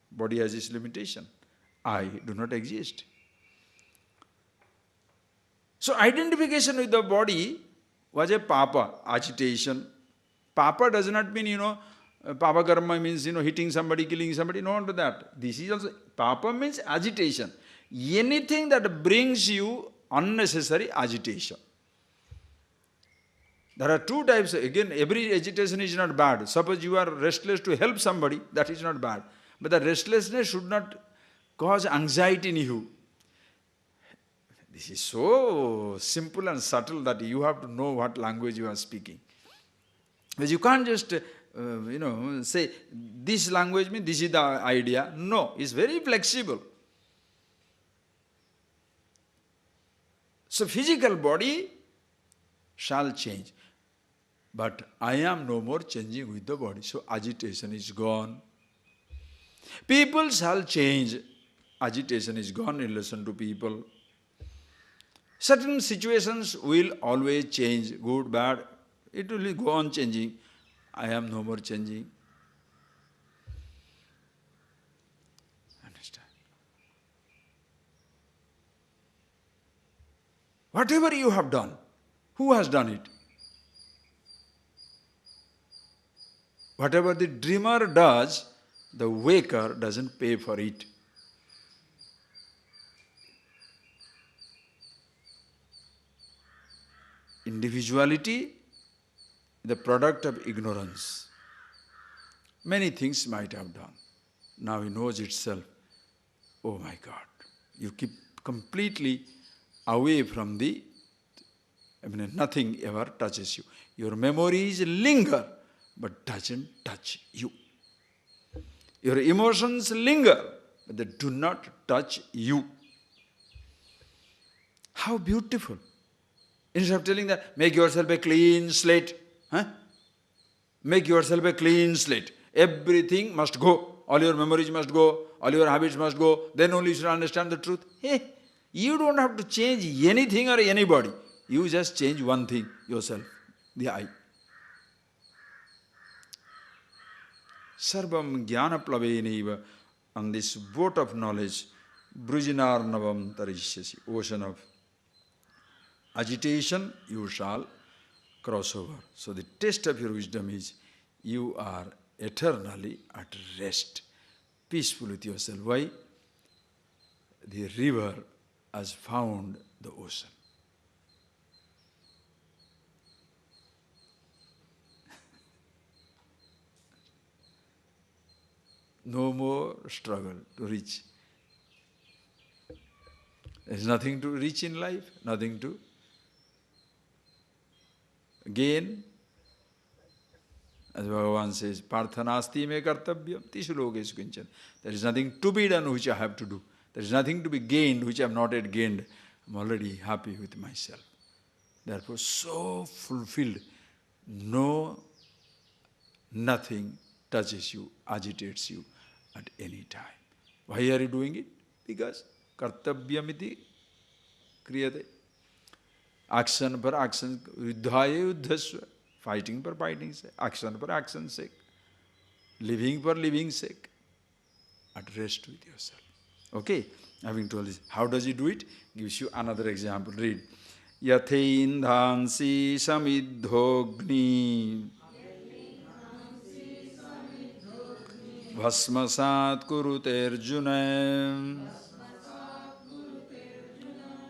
body has its limitation. I do not exist. So identification with the body was a papa, agitation. Papa does not mean, papa karma means, hitting somebody, killing somebody. No, to that. This is also, papa means agitation. Anything that brings you unnecessary agitation. There are two types. Again, every agitation is not bad. Suppose you are restless to help somebody, that is not bad. But the restlessness should not cause anxiety in you. This is so simple and subtle that you have to know what language you are speaking. Because you can't just, say, this language means this is the idea. No, it's very flexible. So physical body shall change. But I am no more changing with the body. So agitation is gone. People shall change. Agitation is gone in relation to people. Certain situations will always change, good, bad. It will go on changing. I am no more changing. Understand? Whatever you have done, who has done it? Whatever the dreamer does, the waker doesn't pay for it. Individuality, the product of ignorance. Many things might have done. Now he knows itself. Oh my God. You keep completely away from nothing ever touches you. Your memories linger, but doesn't touch you. Your emotions linger, but they do not touch you. How beautiful. Instead of telling that, make yourself a clean slate. Make yourself a clean slate. Everything must go. All your memories must go. All your habits must go. Then only you should understand the truth. Hey, you don't have to change anything or anybody. You just change one thing, yourself, the I. Sarvam jnana plavenaiva, on this boat of knowledge, brujinarnavam tarishyasi, ocean of agitation, you shall cross over. So the test of your wisdom is, you are eternally at rest, peaceful with yourself. Why? The river has found the ocean. No more struggle to reach. There is nothing to reach in life, nothing to gain. As Bhagavan says, Parthanasti me kartavyam tishu lokesu kinchan. There is nothing to be done which I have to do. There is nothing to be gained which I have not yet gained. I am already happy with myself. Therefore, so fulfilled, nothing touches you, agitates you at any time. Why are you doing it? Because kartavyamiti kriyate. Action for action, yuddhaya yuddhasva. Fighting for fighting sake, action for action's sake, living for living's sake. At rest with yourself. Okay? Having told this, how does he do it? Gives you another example. Read. Yatheindhansi samidhogni bhasmasat kurute arjuna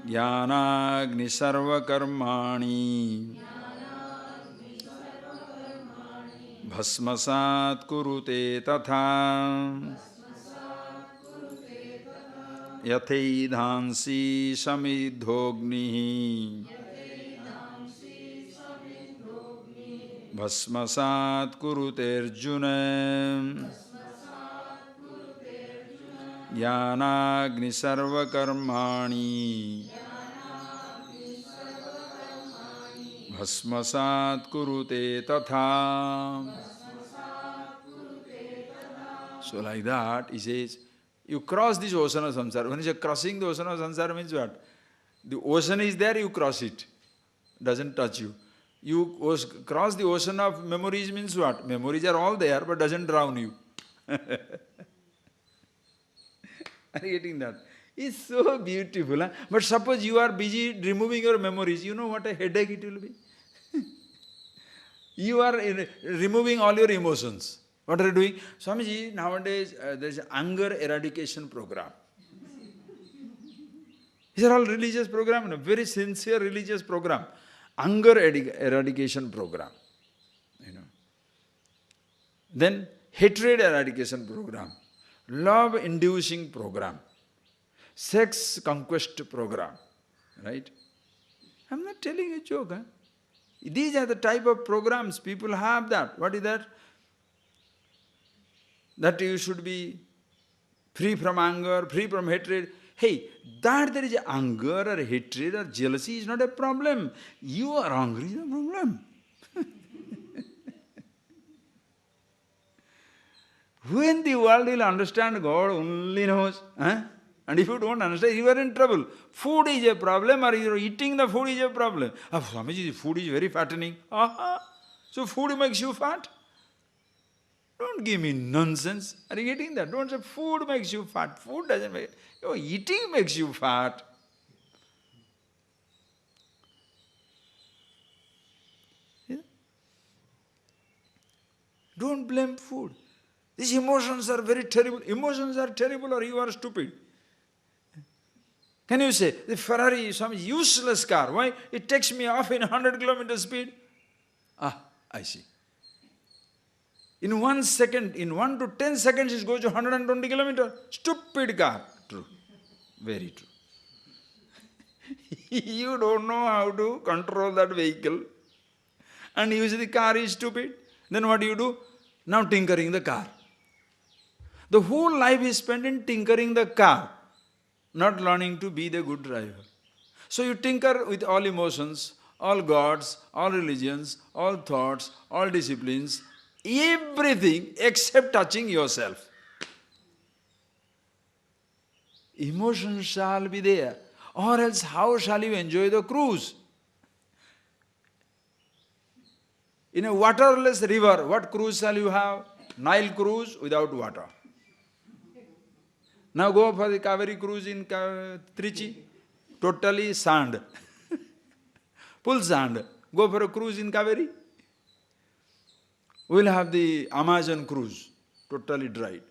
jnanagni sarva karmani bhasmasat kurute tatha yatheidhansi samidhogni bhasmasat kurute arjuna jnanagni sarva karmani bhasmasat kurute tatha. So like that, he says, you cross this ocean of samsara. When he says crossing the ocean of samsara means what? The ocean is there, you cross it. Doesn't touch you. You cross the ocean of memories means what? Memories are all there, but doesn't drown you. Are you getting that? It's so beautiful. Huh? But suppose you are busy removing your memories, you know what a headache it will be? You are removing all your emotions. What are you doing? Swamiji, nowadays there is an anger eradication program. These are all religious program, a very sincere religious program. Anger eradication program. Then hatred eradication program. Love inducing program. Sex conquest program. Right? I'm not telling a joke. Huh? These are the type of programs people have that. What is that? That you should be free from anger, free from hatred. Hey, that there is anger or hatred or jealousy is not a problem. You are angry is a problem. When the world will understand, God only knows. Huh? And if you don't understand, you are in trouble. Food is a problem, or you are eating the food is a problem. Oh, Swamiji, food is very fattening. Aha! So food makes you fat? Don't give me nonsense. Are you getting that? Don't say food makes you fat. Food doesn't make you. Eating makes you fat. Yeah? Don't blame food. These emotions are very terrible. Emotions are terrible or you are stupid. Can you say, the Ferrari is some useless car. Why? It takes me off in 100 kilometers speed. Ah, I see. In 1 second, in 1 to 10 seconds, it goes to 120 kilometers. Stupid car. True. Very true. You don't know how to control that vehicle. And you say the car is stupid. Then what do? Now tinkering the car. The whole life is spent in tinkering the car, not learning to be the good driver. So you tinker with all emotions, all gods, all religions, all thoughts, all disciplines, everything except touching yourself. Emotions shall be there, or else how shall you enjoy the cruise? In a waterless river, what cruise shall you have? Nile cruise without water. Now go for the Kaveri cruise in Trichy, totally sand. Full sand. Go for a cruise in Kaveri. We will have the Amazon cruise, totally dried.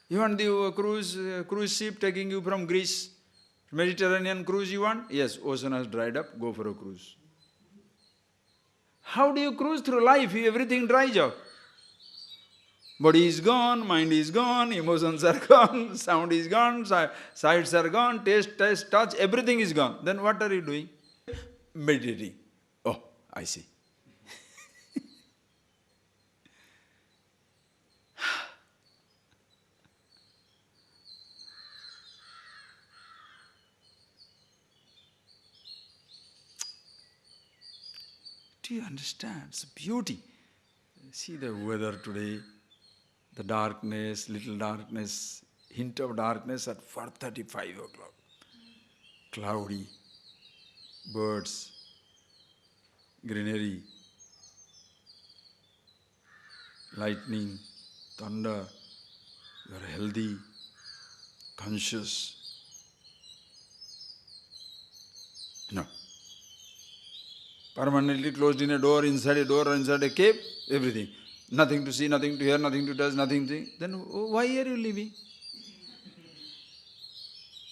You want the cruise ship taking you from Greece, Mediterranean cruise you want? Yes, ocean has dried up, go for a cruise. How do you cruise through life if everything dries up? Body is gone, mind is gone, emotions are gone, sound is gone, sights are gone, taste, touch, everything is gone. Then what are you doing? Meditating. Oh, I see. Do you understand? It's beauty. See the weather today, the darkness, little darkness, hint of darkness at 4:35 o'clock. Cloudy, birds, greenery, lightning, thunder. You are healthy, conscious. No. Permanently closed in a door, inside a door, or inside a cave, everything. Nothing to see, nothing to hear, nothing to touch, nothing to... Then why are you living?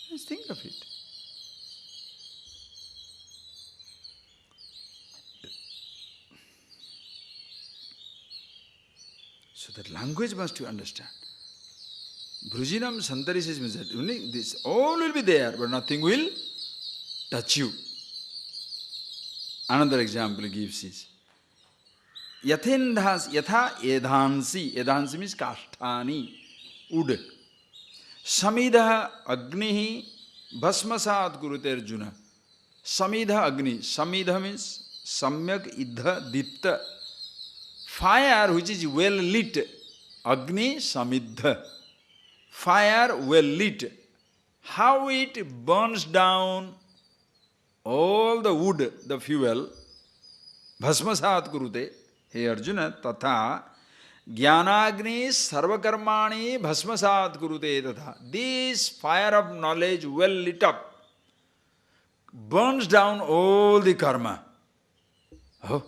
Just think of it. So that language must you understand. Brujinam Santarisis means that only this all will be there, but nothing will touch you. Another example he gives is Yathendhas Yatha Edhansi. Edhansi means kasthani, wood. Samidha Agnihi Bhasmasat Kurute Arjuna. Samidha Agni. Samidha means Samyak Idha Ditta. Fire which is well lit. Agni Samidha. Fire well lit. How it burns down all the wood, the fuel, bhasmasat kurute, hey Arjuna, tatha, jnanagni sarvakarmani bhasmasat kurute tatha. This fire of knowledge well lit up burns down all the karma. Oh,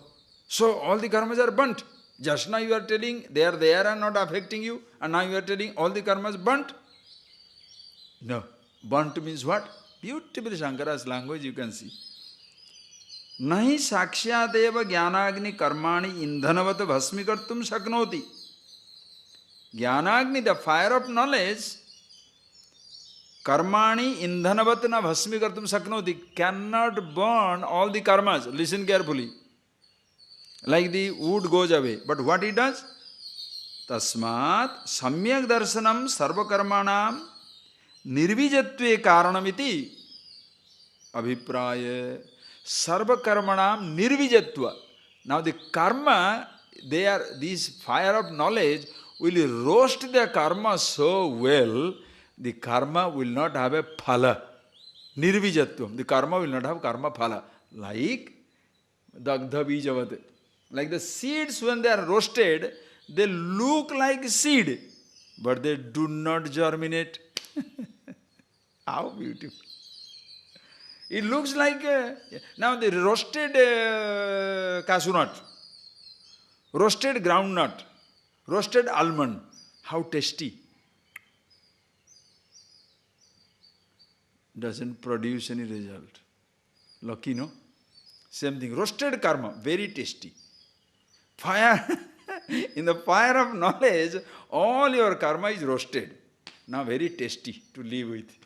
so all the karmas are burnt. Just now you are telling they are there and not affecting you, and now you are telling all the karmas burnt? No. Burnt means what? Beautiful Shankara's language you can see. Nahi sakshadeva jnanagni karmani indhanavat bhasmikartum shaknoti. Jnanagni, the fire of knowledge, karmani indhanavat na bhasmikartum shaknoti, cannot burn all the karmas. Listen carefully. Like the wood goes away. But what it does? Tasmat samyak darshanam sarvakarmanam nirvijatve karanamiti abhipraya sarvakarmanam nirvijatva. Now the karma, this fire of knowledge will roast the karma so well, the karma will not have a phala. Nirvijatvam. The karma will not have karma phala. Like dagdha bijavat. Like the seeds when they are roasted, they look like seed, but they do not germinate. How beautiful. It looks like, now the roasted cashew nut, roasted groundnut, roasted almond, how tasty. Doesn't produce any result. Lucky, no? Same thing, roasted karma, very tasty. Fire, in the fire of knowledge, all your karma is roasted. Now very tasty to live with.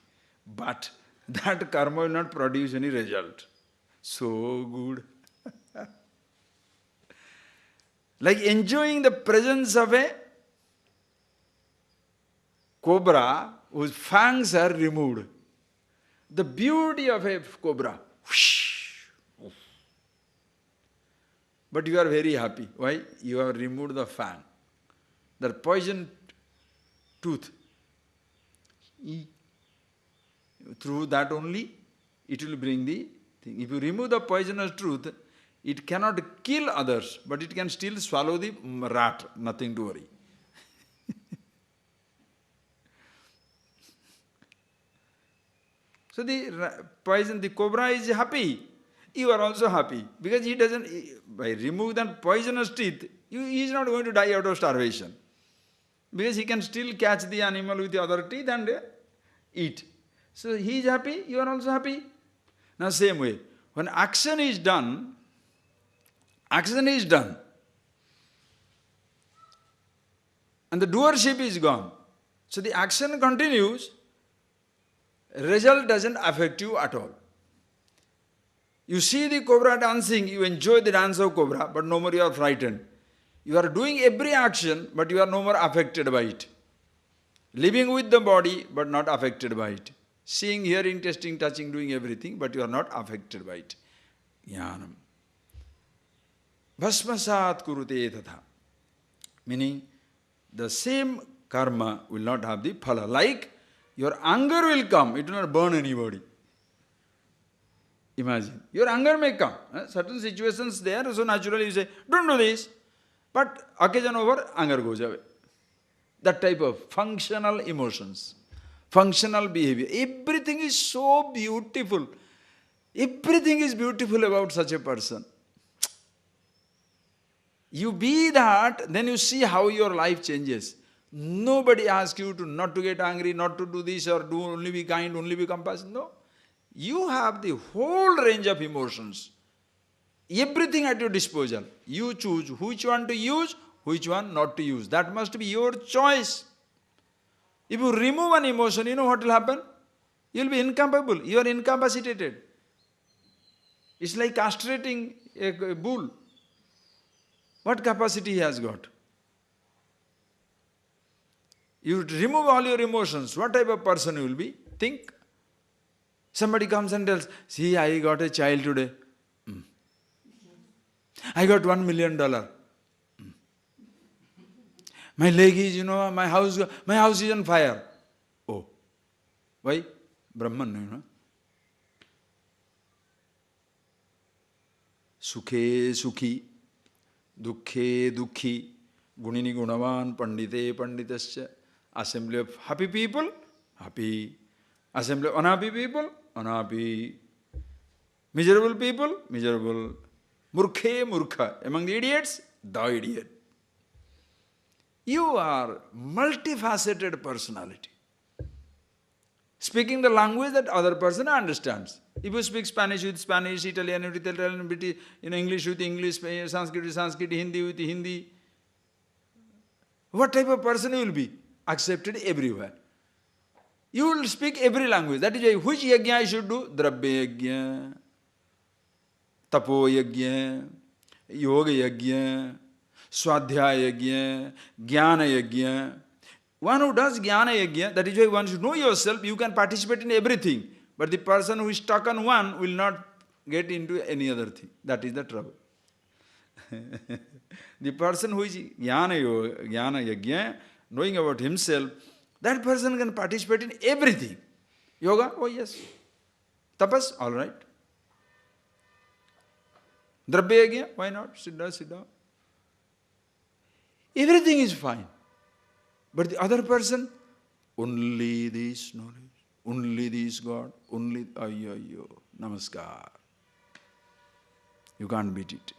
But that karma will not produce any result. So good. Like enjoying the presence of a cobra whose fangs are removed. The beauty of a cobra. Whoosh. But you are very happy. Why? You have removed the fang. The poison tooth. Through that only, it will bring the thing. If you remove the poisonous tooth, it cannot kill others, but it can still swallow the rat. Nothing to worry. So the poison, the cobra is happy. You are also happy. Because he doesn't, by removing that poisonous teeth, he is not going to die out of starvation. Because he can still catch the animal with the other teeth and eat. So he is happy, you are also happy. Now same way, when action is done, and the doership is gone. So the action continues, result doesn't affect you at all. You see the cobra dancing, you enjoy the dance of cobra, but no more you are frightened. You are doing every action, but you are no more affected by it. Living with the body, but not affected by it. Seeing, hearing, tasting, touching, doing everything, but you are not affected by it. Jnanam. Bhasmasat kurute tatha. Meaning, the same karma will not have the phala. Like, your anger will come, it will not burn anybody. Imagine. Your anger may come. Certain situations there, so naturally you say, don't do this. But occasion over, anger goes away. That type of functional emotions, functional behavior. Everything is so beautiful. Everything is beautiful about such a person. You be that, then you see how your life changes. Nobody asks you to not to get angry, not to do this or do only be kind, only be compassionate. No. You have the whole range of emotions. Everything at your disposal. You choose which one to use, which one not to use. That must be your choice. If you remove an emotion, you know what will happen? You will be incapable. You are incapacitated. It's like castrating a bull. What capacity he has got? You remove all your emotions. What type of person you will be? Think. Somebody comes and tells, see, I got a child today. I got $1 million. My leg is, my house is on fire. Oh. Why? Brahman, Sukhe sukhi, dukhe dukhi, gunini gunavan, pandite panditascha. Assembly of happy people, happy. Assembly of unhappy people, unhappy. Miserable people, miserable. Murkhe murkha. Among the idiots, the idiot. You are multifaceted personality. Speaking the language that other person understands. If you speak Spanish with Spanish, Italian with Italian, English with English, Sanskrit with Sanskrit, Hindi with Hindi, what type of person you will be? Accepted everywhere. You will speak every language. That is why, which yajna I should do? Drabya yajna, tapo yajna, yoga yajna, swadhyaya yajna, jnana yajna. One who does jnana yajna, that is why one should know yourself, you can participate in everything. But the person who is stuck on one will not get into any other thing. That is the trouble. The person who is jnana yajna, knowing about himself, that person can participate in everything. Yoga? Oh yes. Tapas? All right. Drabya yajna? Why not? Siddha, siddha. Everything is fine. But the other person, only this knowledge, only this God, only ayyo, namaskar. You can't beat it.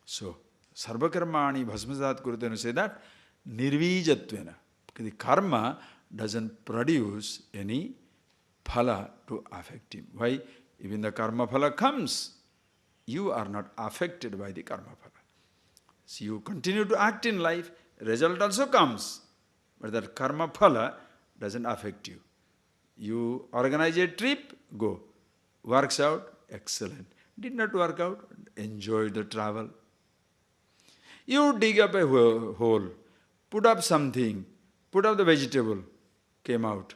So, sarvakarmani bhasmasat kurutena say that, nirvijatvena. The karma doesn't produce any phala to affect him. Why? Even the karma phala comes, you are not affected by the karma phala. So you continue to act in life, result also comes. But that karma phala doesn't affect you. You organize a trip, go. Works out, excellent. Did not work out, enjoy the travel. You dig up a hole, put up something, put up the vegetable, came out,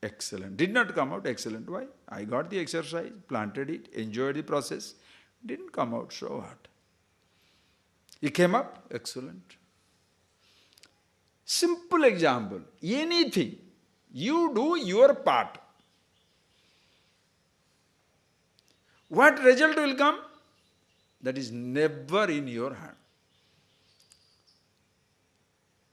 excellent. Did not come out, excellent. Why? I got the exercise, planted it, enjoyed the process. Didn't come out, so what? It came up, excellent. Simple example, anything, you do your part. What result will come? That is never in your hand.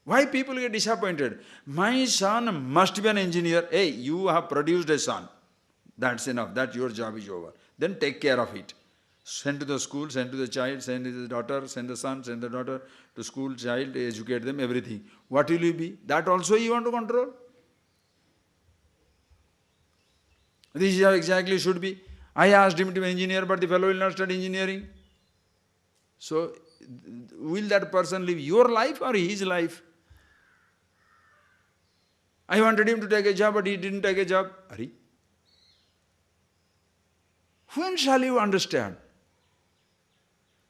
Why people get disappointed? My son must be an engineer. Hey, you have produced a son. That's enough. That your job is over. Then take care of it. Send to the school, send to the child, send to the daughter, send the son, send the daughter to school, child, educate them, everything. What will you be? That also you want to control? This is how exactly should be. I asked him to be an engineer, but the fellow will not study engineering. So, will that person live your life or his life? I wanted him to take a job, but he didn't take a job. Hari. When shall you understand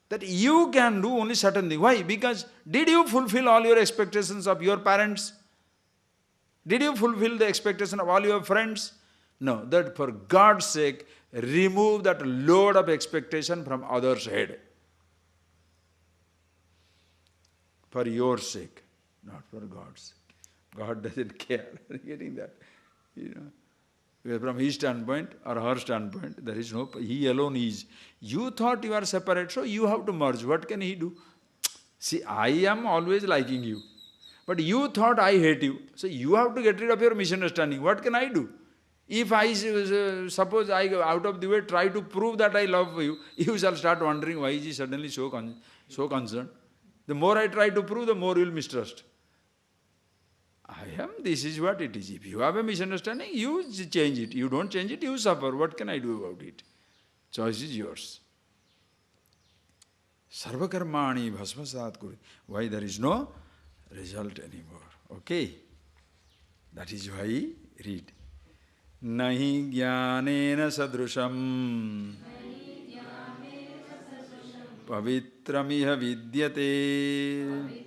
that you can do only certain things? Why? Because did you fulfill all your expectations of your parents? Did you fulfill the expectation of all your friends? No, that for God's sake, remove that load of expectation from others' head. For your sake, not for God's sake. God doesn't care. Getting that? Because from his standpoint or her standpoint, there is no, he alone is. You thought you are separate, so you have to merge. What can he do? See, I am always liking you. But you thought I hate you. So you have to get rid of your misunderstanding. What can I do? If I suppose I go out of the way, try to prove that I love you, you shall start wondering why is he suddenly so concerned. The more I try to prove, the more you will mistrust. This is what it is. If you have a misunderstanding, you change it. You don't change it, you suffer. What can I do about it? Choice is yours. Sarvakarmani bhasmasat kuri. Why there is no result anymore? Okay. That is why read. Nahi jnanena sadrusham pavitramiha vidyate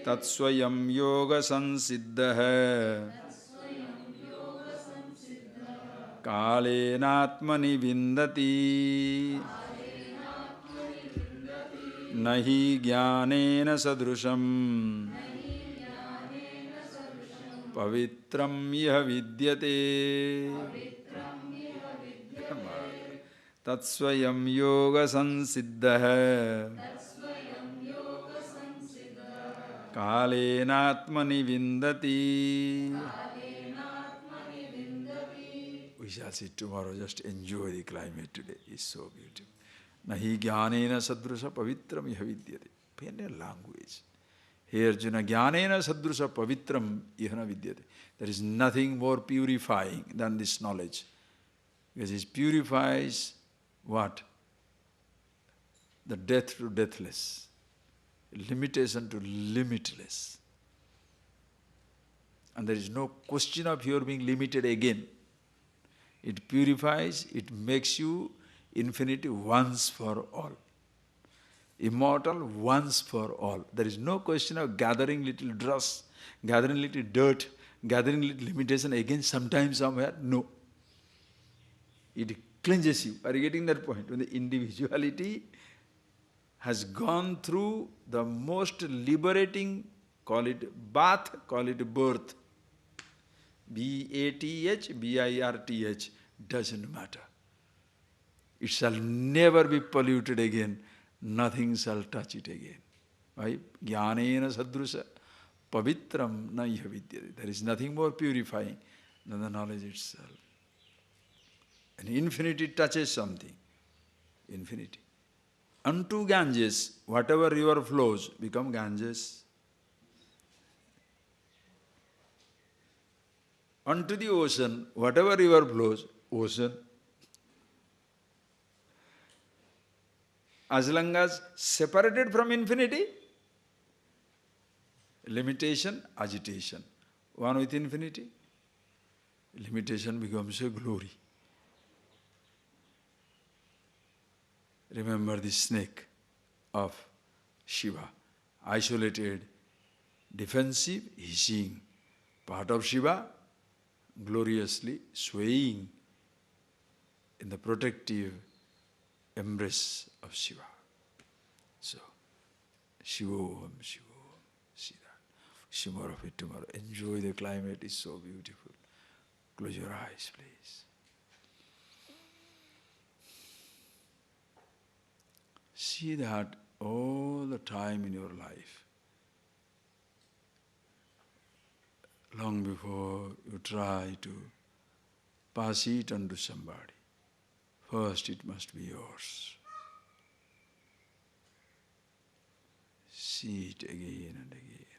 tatsvayam yoga sansiddha kalenatmani vindati nahi jnanena sadrusham pavitram iha vidyate tatsvayam yoga sansiddha kalenatmani vindati. We shall see tomorrow. Just enjoy the climate today. It's so beautiful. Nahi jnanena sadrusa pavitram iha vidyate. Plain language. Here, Juna jnanena sadrusa pavitram ihana vidyate. There is nothing more purifying than this knowledge. Because it purifies what? The death to deathless. Limitation to limitless. And there is no question of your being limited again. It purifies, it makes you infinity once for all. Immortal once for all. There is no question of gathering little dross, gathering little dirt, gathering little limitation again sometime somewhere. No. It cleanses you. Are you getting that point? When the individuality has gone through the most liberating, call it bath, call it birth. B-A-T-H, B-I-R-T-H, doesn't matter. It shall never be polluted again. Nothing shall touch it again. Right? Jnanena sadrusa pavitram na iha vidyate. There is nothing more purifying than the knowledge itself. And infinity touches something. Infinity. Unto Ganges, whatever river flows, become Ganges. Unto the ocean, whatever river flows, ocean. As long as separated from infinity, limitation, agitation. One with infinity, limitation becomes a glory. Remember the snake of Shiva, isolated, defensive, hissing. Part of Shiva, gloriously swaying in the protective embrace of Shiva. So, Shivoham, Shivoham, see that. See more of it tomorrow. Enjoy the climate, it's so beautiful. Close your eyes, please. See that all the time in your life. Long before you try to pass it on to somebody, first it must be yours. See it again and again.